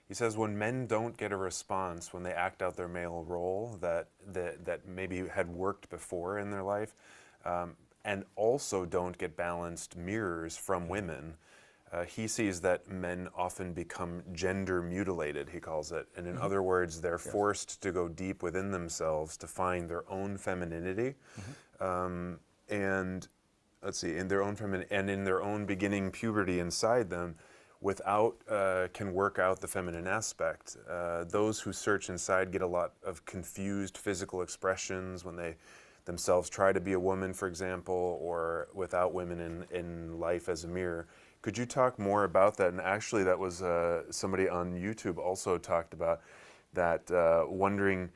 He says, when men don't get a response when they act out their male role that maybe had worked before in their life, and also don't get balanced mirrors from women, he sees that men often become gender mutilated, he calls it. And in other words, they're forced to go deep within themselves to find their own femininity. And let's see, in their own beginning puberty inside them, without can work out the feminine aspect. Those who search inside get a lot of confused physical expressions when they themselves try to be a woman, for example, or without women in life as a mirror. Could you talk more about that? And actually, that was somebody on YouTube also talked about that, wondering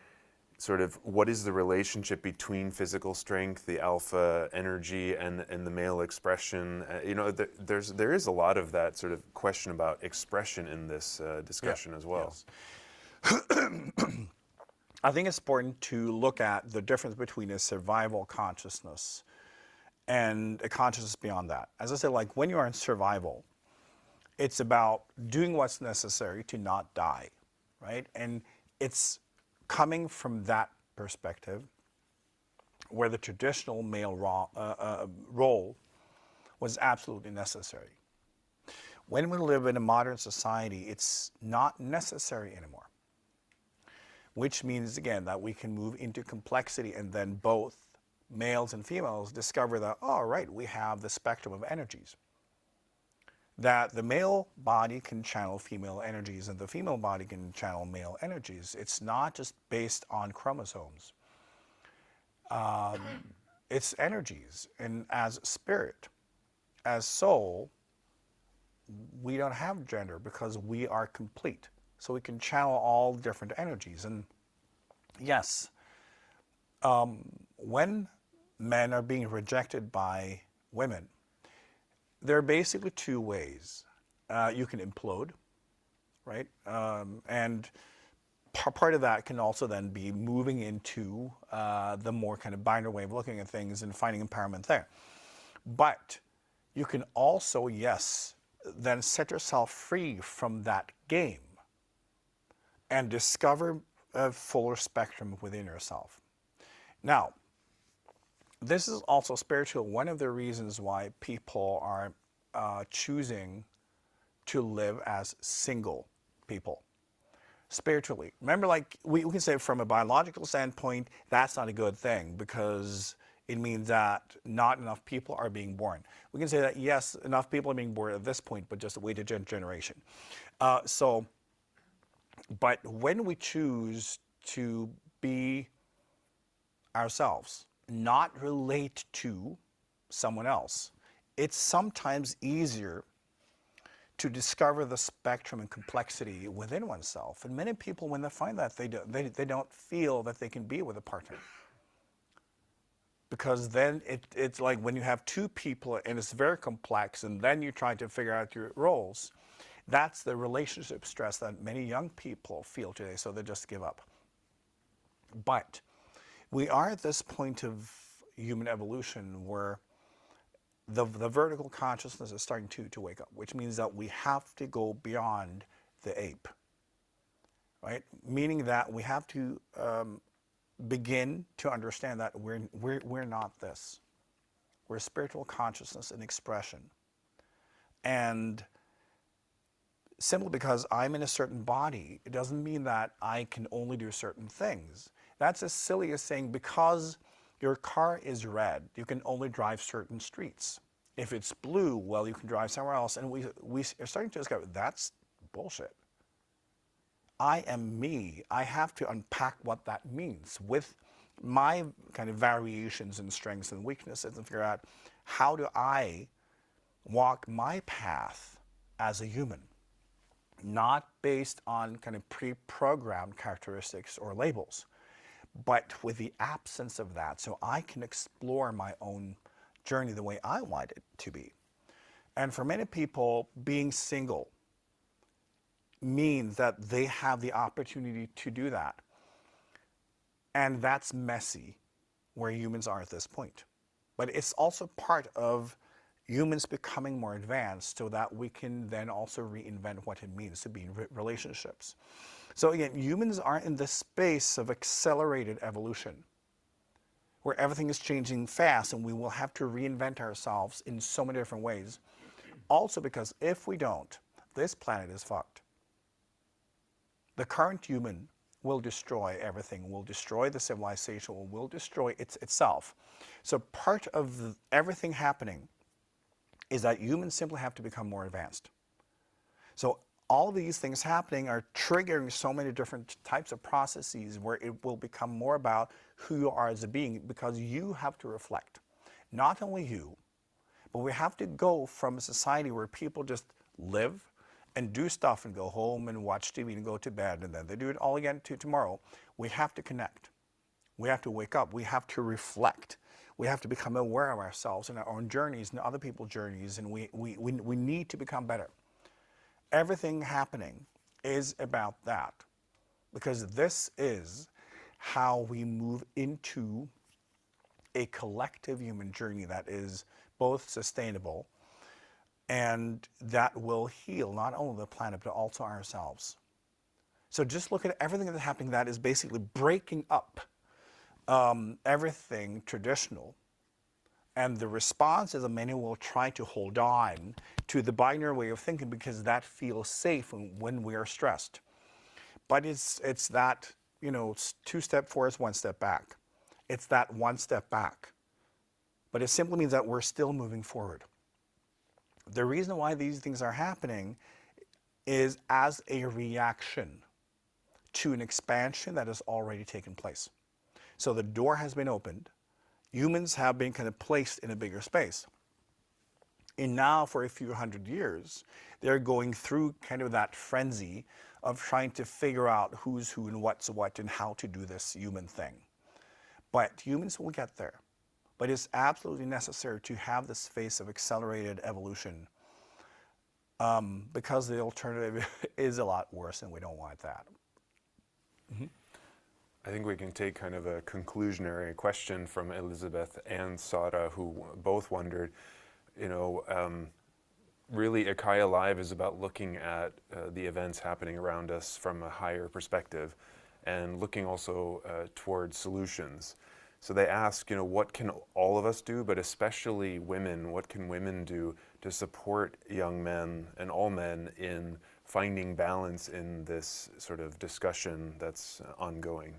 sort of what is the relationship between physical strength, the alpha energy, and the male expression. There is a lot of that sort of question about expression in this discussion as well. Yes. I think it's important to look at the difference between a survival consciousness and a consciousness beyond that. As I said, like when you are in survival, it's about doing what's necessary to not die, right? And it's coming from that perspective where the traditional male role was absolutely necessary. When we live in a modern society, it's not necessary anymore, which means, again, that we can move into complexity, and then both males and females discover that, oh, right, we have the spectrum of energies. That the male body can channel female energies and the female body can channel male energies. It's not just based on chromosomes. It's energies. And as spirit, as soul, we don't have gender because we are complete. So we can channel all different energies. And yes, when men are being rejected by women, there are basically two ways. You can implode, right? And part of that can also then be moving into the more kind of binary way of looking at things and finding empowerment there. But you can also, yes, then set yourself free from that game and discover a fuller spectrum within yourself. Now, this is also spiritual. One of the reasons why people are choosing to live as single people spiritually. Remember, like we can say from a biological standpoint, that's not a good thing because it means that not enough people are being born. We can say that, yes, enough people are being born at this point, but just a weighted generation. But when we choose to be ourselves, not relate to someone else, it's sometimes easier to discover the spectrum and complexity within oneself. And many people, when they find that, they don't feel that they can be with a partner. Because then it's like when you have two people and it's very complex, and then you're trying to figure out your roles, that's the relationship stress that many young people feel today, so they just give up. But we are at this point of human evolution where the vertical consciousness is starting to wake up, which means that we have to go beyond the ape, right? Meaning that we have to begin to understand that we're not this. We're spiritual consciousness in expression. And simply because I'm in a certain body, it doesn't mean that I can only do certain things. That's as silly as saying because your car is red, you can only drive certain streets. If it's blue, well, you can drive somewhere else. And we are starting to discover that's bullshit. I am me. I have to unpack what that means with my kind of variations and strengths and weaknesses and figure out how do I walk my path as a human, not based on kind of pre-programmed characteristics or labels, but with the absence of that, so I can explore my own journey the way I want it to be. And for many people, being single means that they have the opportunity to do that. And that's messy, where humans are at this point. But it's also part of humans becoming more advanced so that we can then also reinvent what it means to be in relationships. So again, humans are in this space of accelerated evolution, where everything is changing fast and we will have to reinvent ourselves in so many different ways. Also because if we don't, this planet is fucked. The current human will destroy everything, will destroy the civilization, will destroy itself. So part of everything happening is that humans simply have to become more advanced. So all these things happening are triggering so many different types of processes where it will become more about who you are as a being, because you have to reflect. Not only you, but we have to go from a society where people just live and do stuff and go home and watch TV and go to bed and then they do it all again tomorrow. We have to connect. We have to wake up. We have to reflect. We have to become aware of ourselves and our own journeys and other people's journeys, and we need to become better. Everything happening is about that, because this is how we move into a collective human journey that is both sustainable and that will heal not only the planet but also ourselves. So just look at everything that's happening that is basically breaking up everything traditional. And the response is that many will try to hold on to the binary way of thinking because that feels safe when we are stressed. But it's that, you know, 2 steps forward, 1 step back. It's that 1 step back. But it simply means that we're still moving forward. The reason why these things are happening is as a reaction to an expansion that has already taken place. So the door has been opened. Humans have been kind of placed in a bigger space. And now for a few hundred years, they're going through kind of that frenzy of trying to figure out who's who and what's what and how to do this human thing. But humans will get there. But it's absolutely necessary to have this phase of accelerated evolution because the alternative is a lot worse and we don't want that. Mm-hmm. I think we can take kind of a conclusionary question from Elizabeth and Sara, who both wondered, you know, really IKYA Live is about looking at the events happening around us from a higher perspective and looking also towards solutions. So they ask, you know, what can all of us do, but especially women, what can women do to support young men and all men in finding balance in this sort of discussion that's ongoing?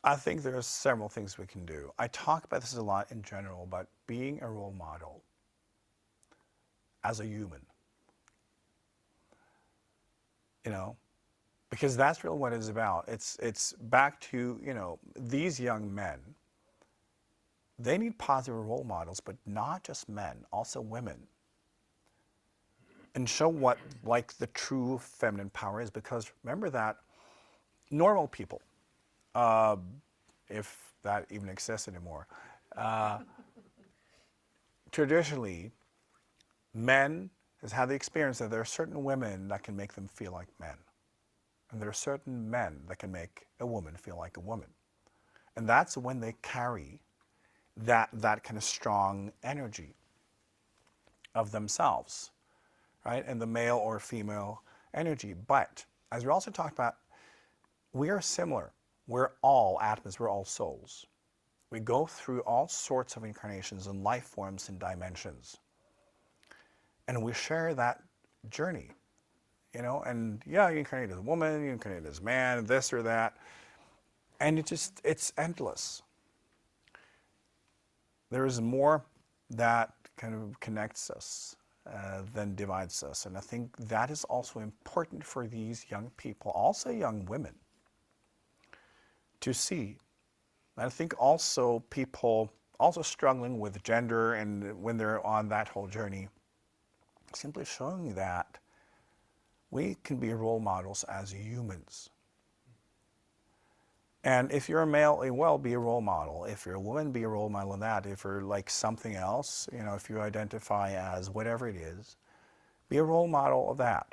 I think there are several things we can do. I talk about this a lot in general, but being a role model as a human, you know, Because that's really what it's about. It's back to, you know, these young men, they need positive role models, but not just men, also women. And show what like the true feminine power is, because remember that normal people, if that even exists anymore, traditionally, men has had the experience that there are certain women that can make them feel like men. And there are certain men that can make a woman feel like a woman. And that's when they carry that kind of strong energy of themselves, right? And the male or female energy. But as we also talked about, we are similar. We're all atoms, we're all souls. We go through all sorts of incarnations and life forms and dimensions. And we share that journey, you know, and yeah, you incarnate as a woman, you incarnate as a man, this or that. And it's endless. There is more that kind of connects us than divides us. And I think that is also important for these young people, also young women, to see. And I think also people also struggling with gender, and when they're on that whole journey, simply showing that we can be role models as humans. And if you're a male, well, be a role model. If you're a woman, be a role model in that. If you're like something else, you know, if you identify as whatever it is, be a role model of that.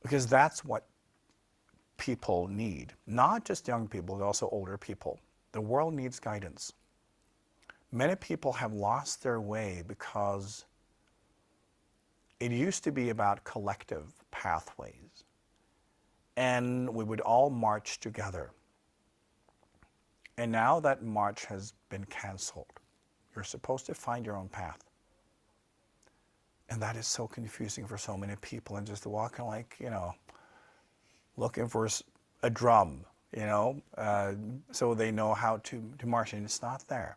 Because that's what people need. Not just young people, but also older people. The world needs guidance. Many people have lost their way because it used to be about collective pathways. And we would all march together. And now that march has been canceled. You're supposed to find your own path. And that is so confusing for so many people, and just walking like, you know, looking for a drum, you know, so they know how to march, and it's not there.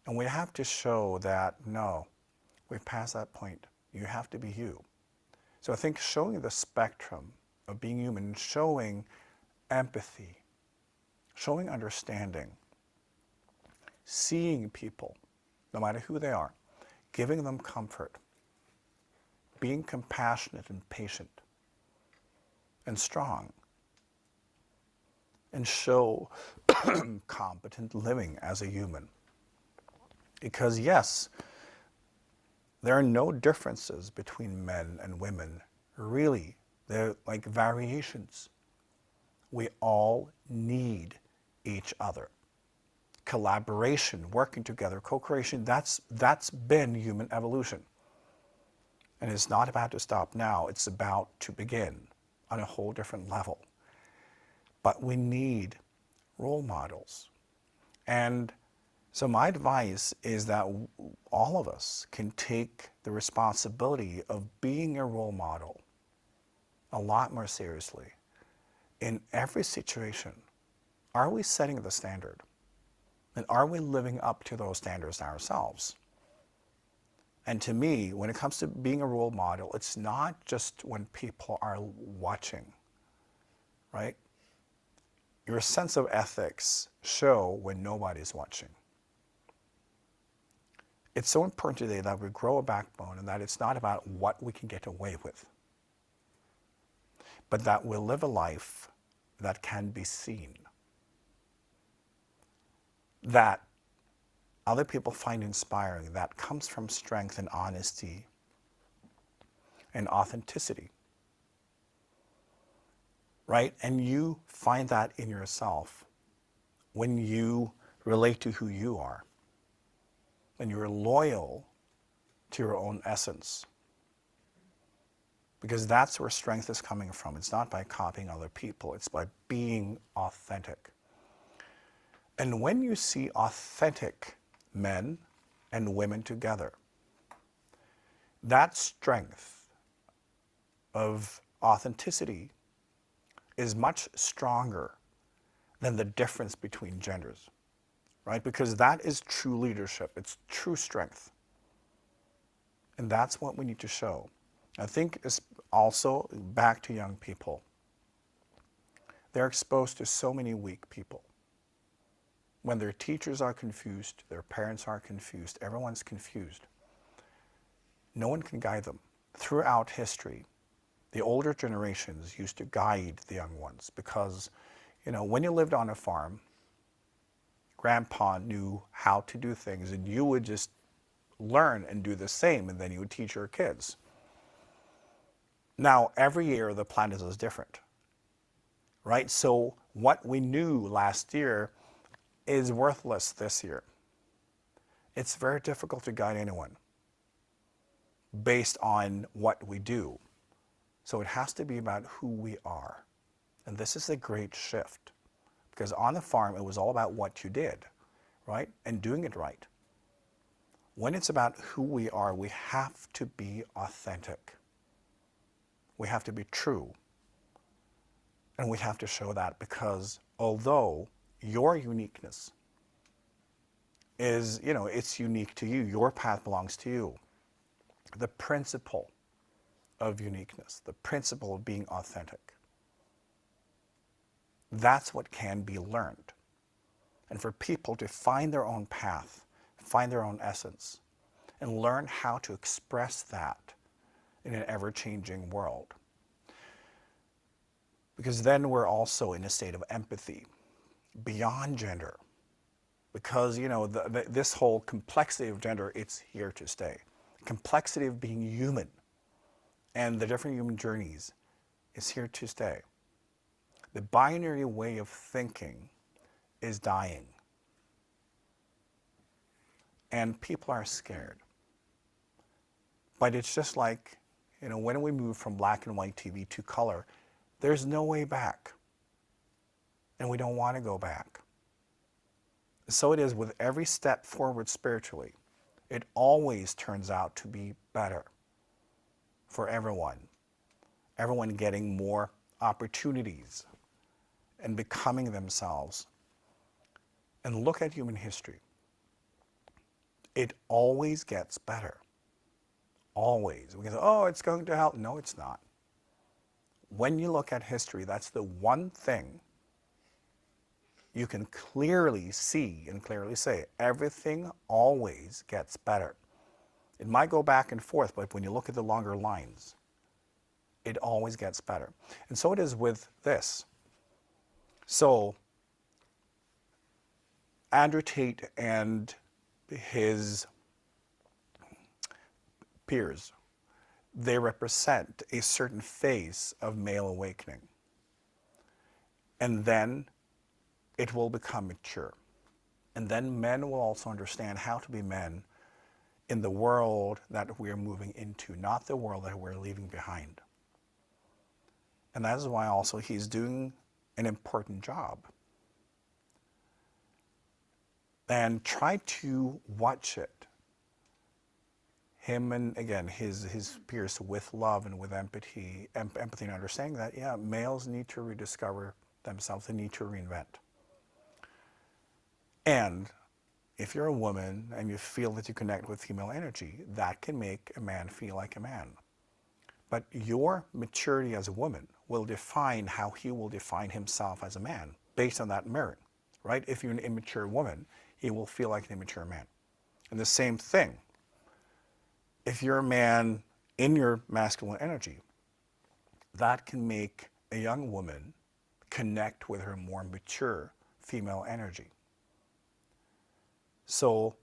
And we have to show that, no, we've passed that point. You have to be you. So I think showing the spectrum of being human, showing empathy, showing understanding, seeing people, no matter who they are, giving them comfort, being compassionate and patient and strong, and show competent living as a human. Because yes, there are no differences between men and women, really. They're like variations. We all need each other. Collaboration, working together, co-creation, that's been human evolution. And it's not about to stop now, it's about to begin on a whole different level. But we need role models. And so my advice is that all of us can take the responsibility of being a role model a lot more seriously. In every situation, are we setting the standard? And are we living up to those standards ourselves? And to me, when it comes to being a role model, it's not just when people are watching, right? Your sense of ethics show when nobody's watching. It's so important today that we grow a backbone, and that it's not about what we can get away with, but that we'll live a life that can be seen, that other people find inspiring, that comes from strength and honesty and authenticity, right? And you find that in yourself when you relate to who you are, and you're loyal to your own essence. Because that's where strength is coming from. It's not by copying other people, it's by being authentic. And when you see authentic men and women together, that strength of authenticity is much stronger than the difference between genders, right? Because that is true leadership, it's true strength. And that's what we need to show. I think also back to young people. They're exposed to so many weak people. When their teachers are confused, their parents are confused, everyone's confused. No one can guide them. Throughout history, the older generations used to guide the young ones because, when you lived on a farm, Grandpa knew how to do things and you would just learn and do the same, and then you would teach your kids. Now, every year the planet is different, right? So what we knew last year is worthless this year. It's very difficult to guide anyone based on what we do. So it has to be about who we are. And this is a great shift, because on the farm it was all about what you did, right? And doing it right. When it's about who we are, we have to be authentic. We have to be true. And we have to show that, because although your uniqueness is, it's unique to you, your path belongs to you, the principle of uniqueness, the principle of being authentic, that's what can be learned. And for people to find their own path, find their own essence, and learn how to express that in an ever-changing world. Because then we're also in a state of empathy beyond gender. Because, this whole complexity of gender, it's here to stay. Complexity of being human and the different human journeys is here to stay. The binary way of thinking is dying. And people are scared. But it's just like, when we move from black and white TV to color, there's no way back. And we don't want to go back. So it is with every step forward spiritually. It always turns out to be better for everyone. Everyone getting more opportunities and becoming themselves. And look at human history. It always gets better. Always. We can say, oh, it's going to help. No, it's not. When you look at history, that's the one thing you can clearly see and clearly say. Everything always gets better. It might go back and forth, but when you look at the longer lines, it always gets better. And so it is with this. So Andrew Tate and his peers, they represent a certain phase of male awakening. And then it will become mature. And then men will also understand how to be men in the world that we're moving into, not the world that we're leaving behind. And that is why also he's doing an important job. And try to watch it. Him and, again, his peers with love and with empathy and understanding that, yeah, males need to rediscover themselves. They need to reinvent. And if you're a woman and you feel that you connect with female energy, that can make a man feel like a man. But your maturity as a woman will define how he will define himself as a man based on that mirror, right? If you're an immature woman, he will feel like an immature man. And the same thing, if you're a man in your masculine energy, that can make a young woman connect with her more mature female energy. So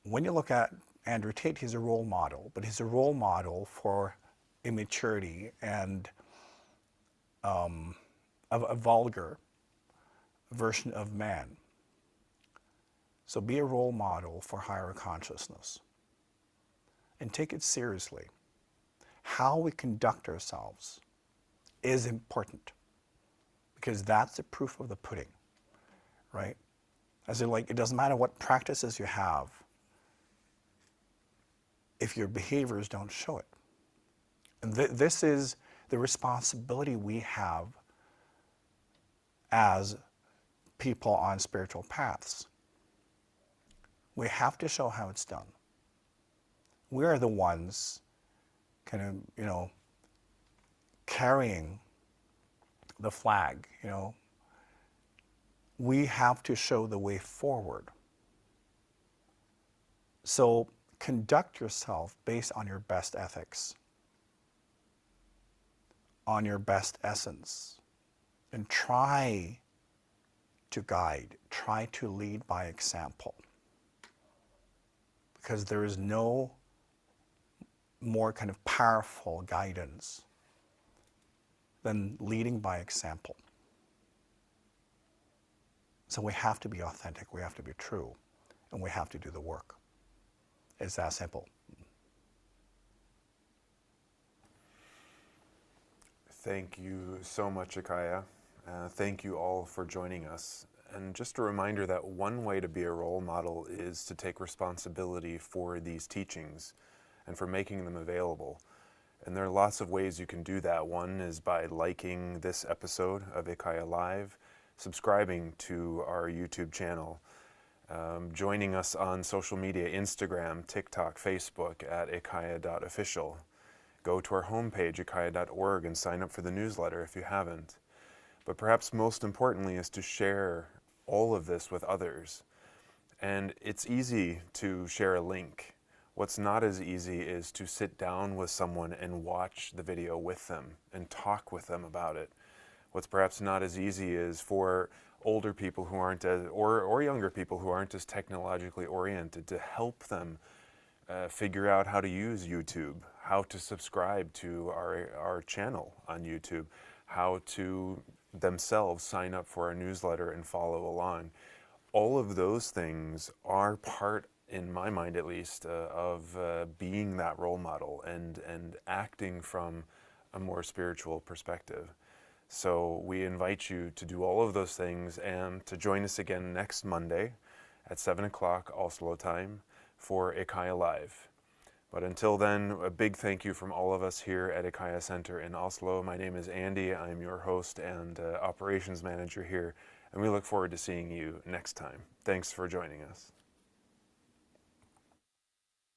when you look at Andrew Tate, he's a role model, but he's a role model for immaturity and of a vulgar version of man. So be a role model for higher consciousness and take it seriously. How we conduct ourselves is important, because that's the proof of the pudding, right? As in, like, it doesn't matter what practices you have if your behaviors don't show it. And this is the responsibility we have as people on spiritual paths. We have to show how it's done. We are the ones kind of, carrying the flag, we have to show the way forward. So conduct yourself based on your best ethics, on your best essence, and try to guide, try to lead by example. Because there is no more kind of powerful guidance than leading by example. So we have to be authentic, we have to be true, and we have to do the work. It's that simple. Thank you so much, IKYA. Thank you all for joining us. And just a reminder that one way to be a role model is to take responsibility for these teachings and for making them available. And there are lots of ways you can do that. One is by liking this episode of IKYA Live, subscribing to our YouTube channel, joining us on social media, Instagram, TikTok, Facebook at ikya.official. Go to our homepage, ikya.org, and sign up for the newsletter if you haven't. But perhaps most importantly is to share all of this with others. And it's easy to share a link. What's not as easy is to sit down with someone and watch the video with them and talk with them about it. What's perhaps not as easy is for older people who aren't as, or younger people who aren't as technologically oriented, to help them figure out how to use YouTube, how to subscribe to our channel on YouTube, how to themselves sign up for our newsletter and follow along. All of those things are part, in my mind at least, of being that role model and acting from a more spiritual perspective. So we invite you to do all of those things and to join us again next Monday at 7 o'clock Oslo time for IKYA Live. But until then, a big thank you from all of us here at IKYA Center in Oslo. My name is Andy. I'm your host and operations manager here, and we look forward to seeing you next time. Thanks for joining us.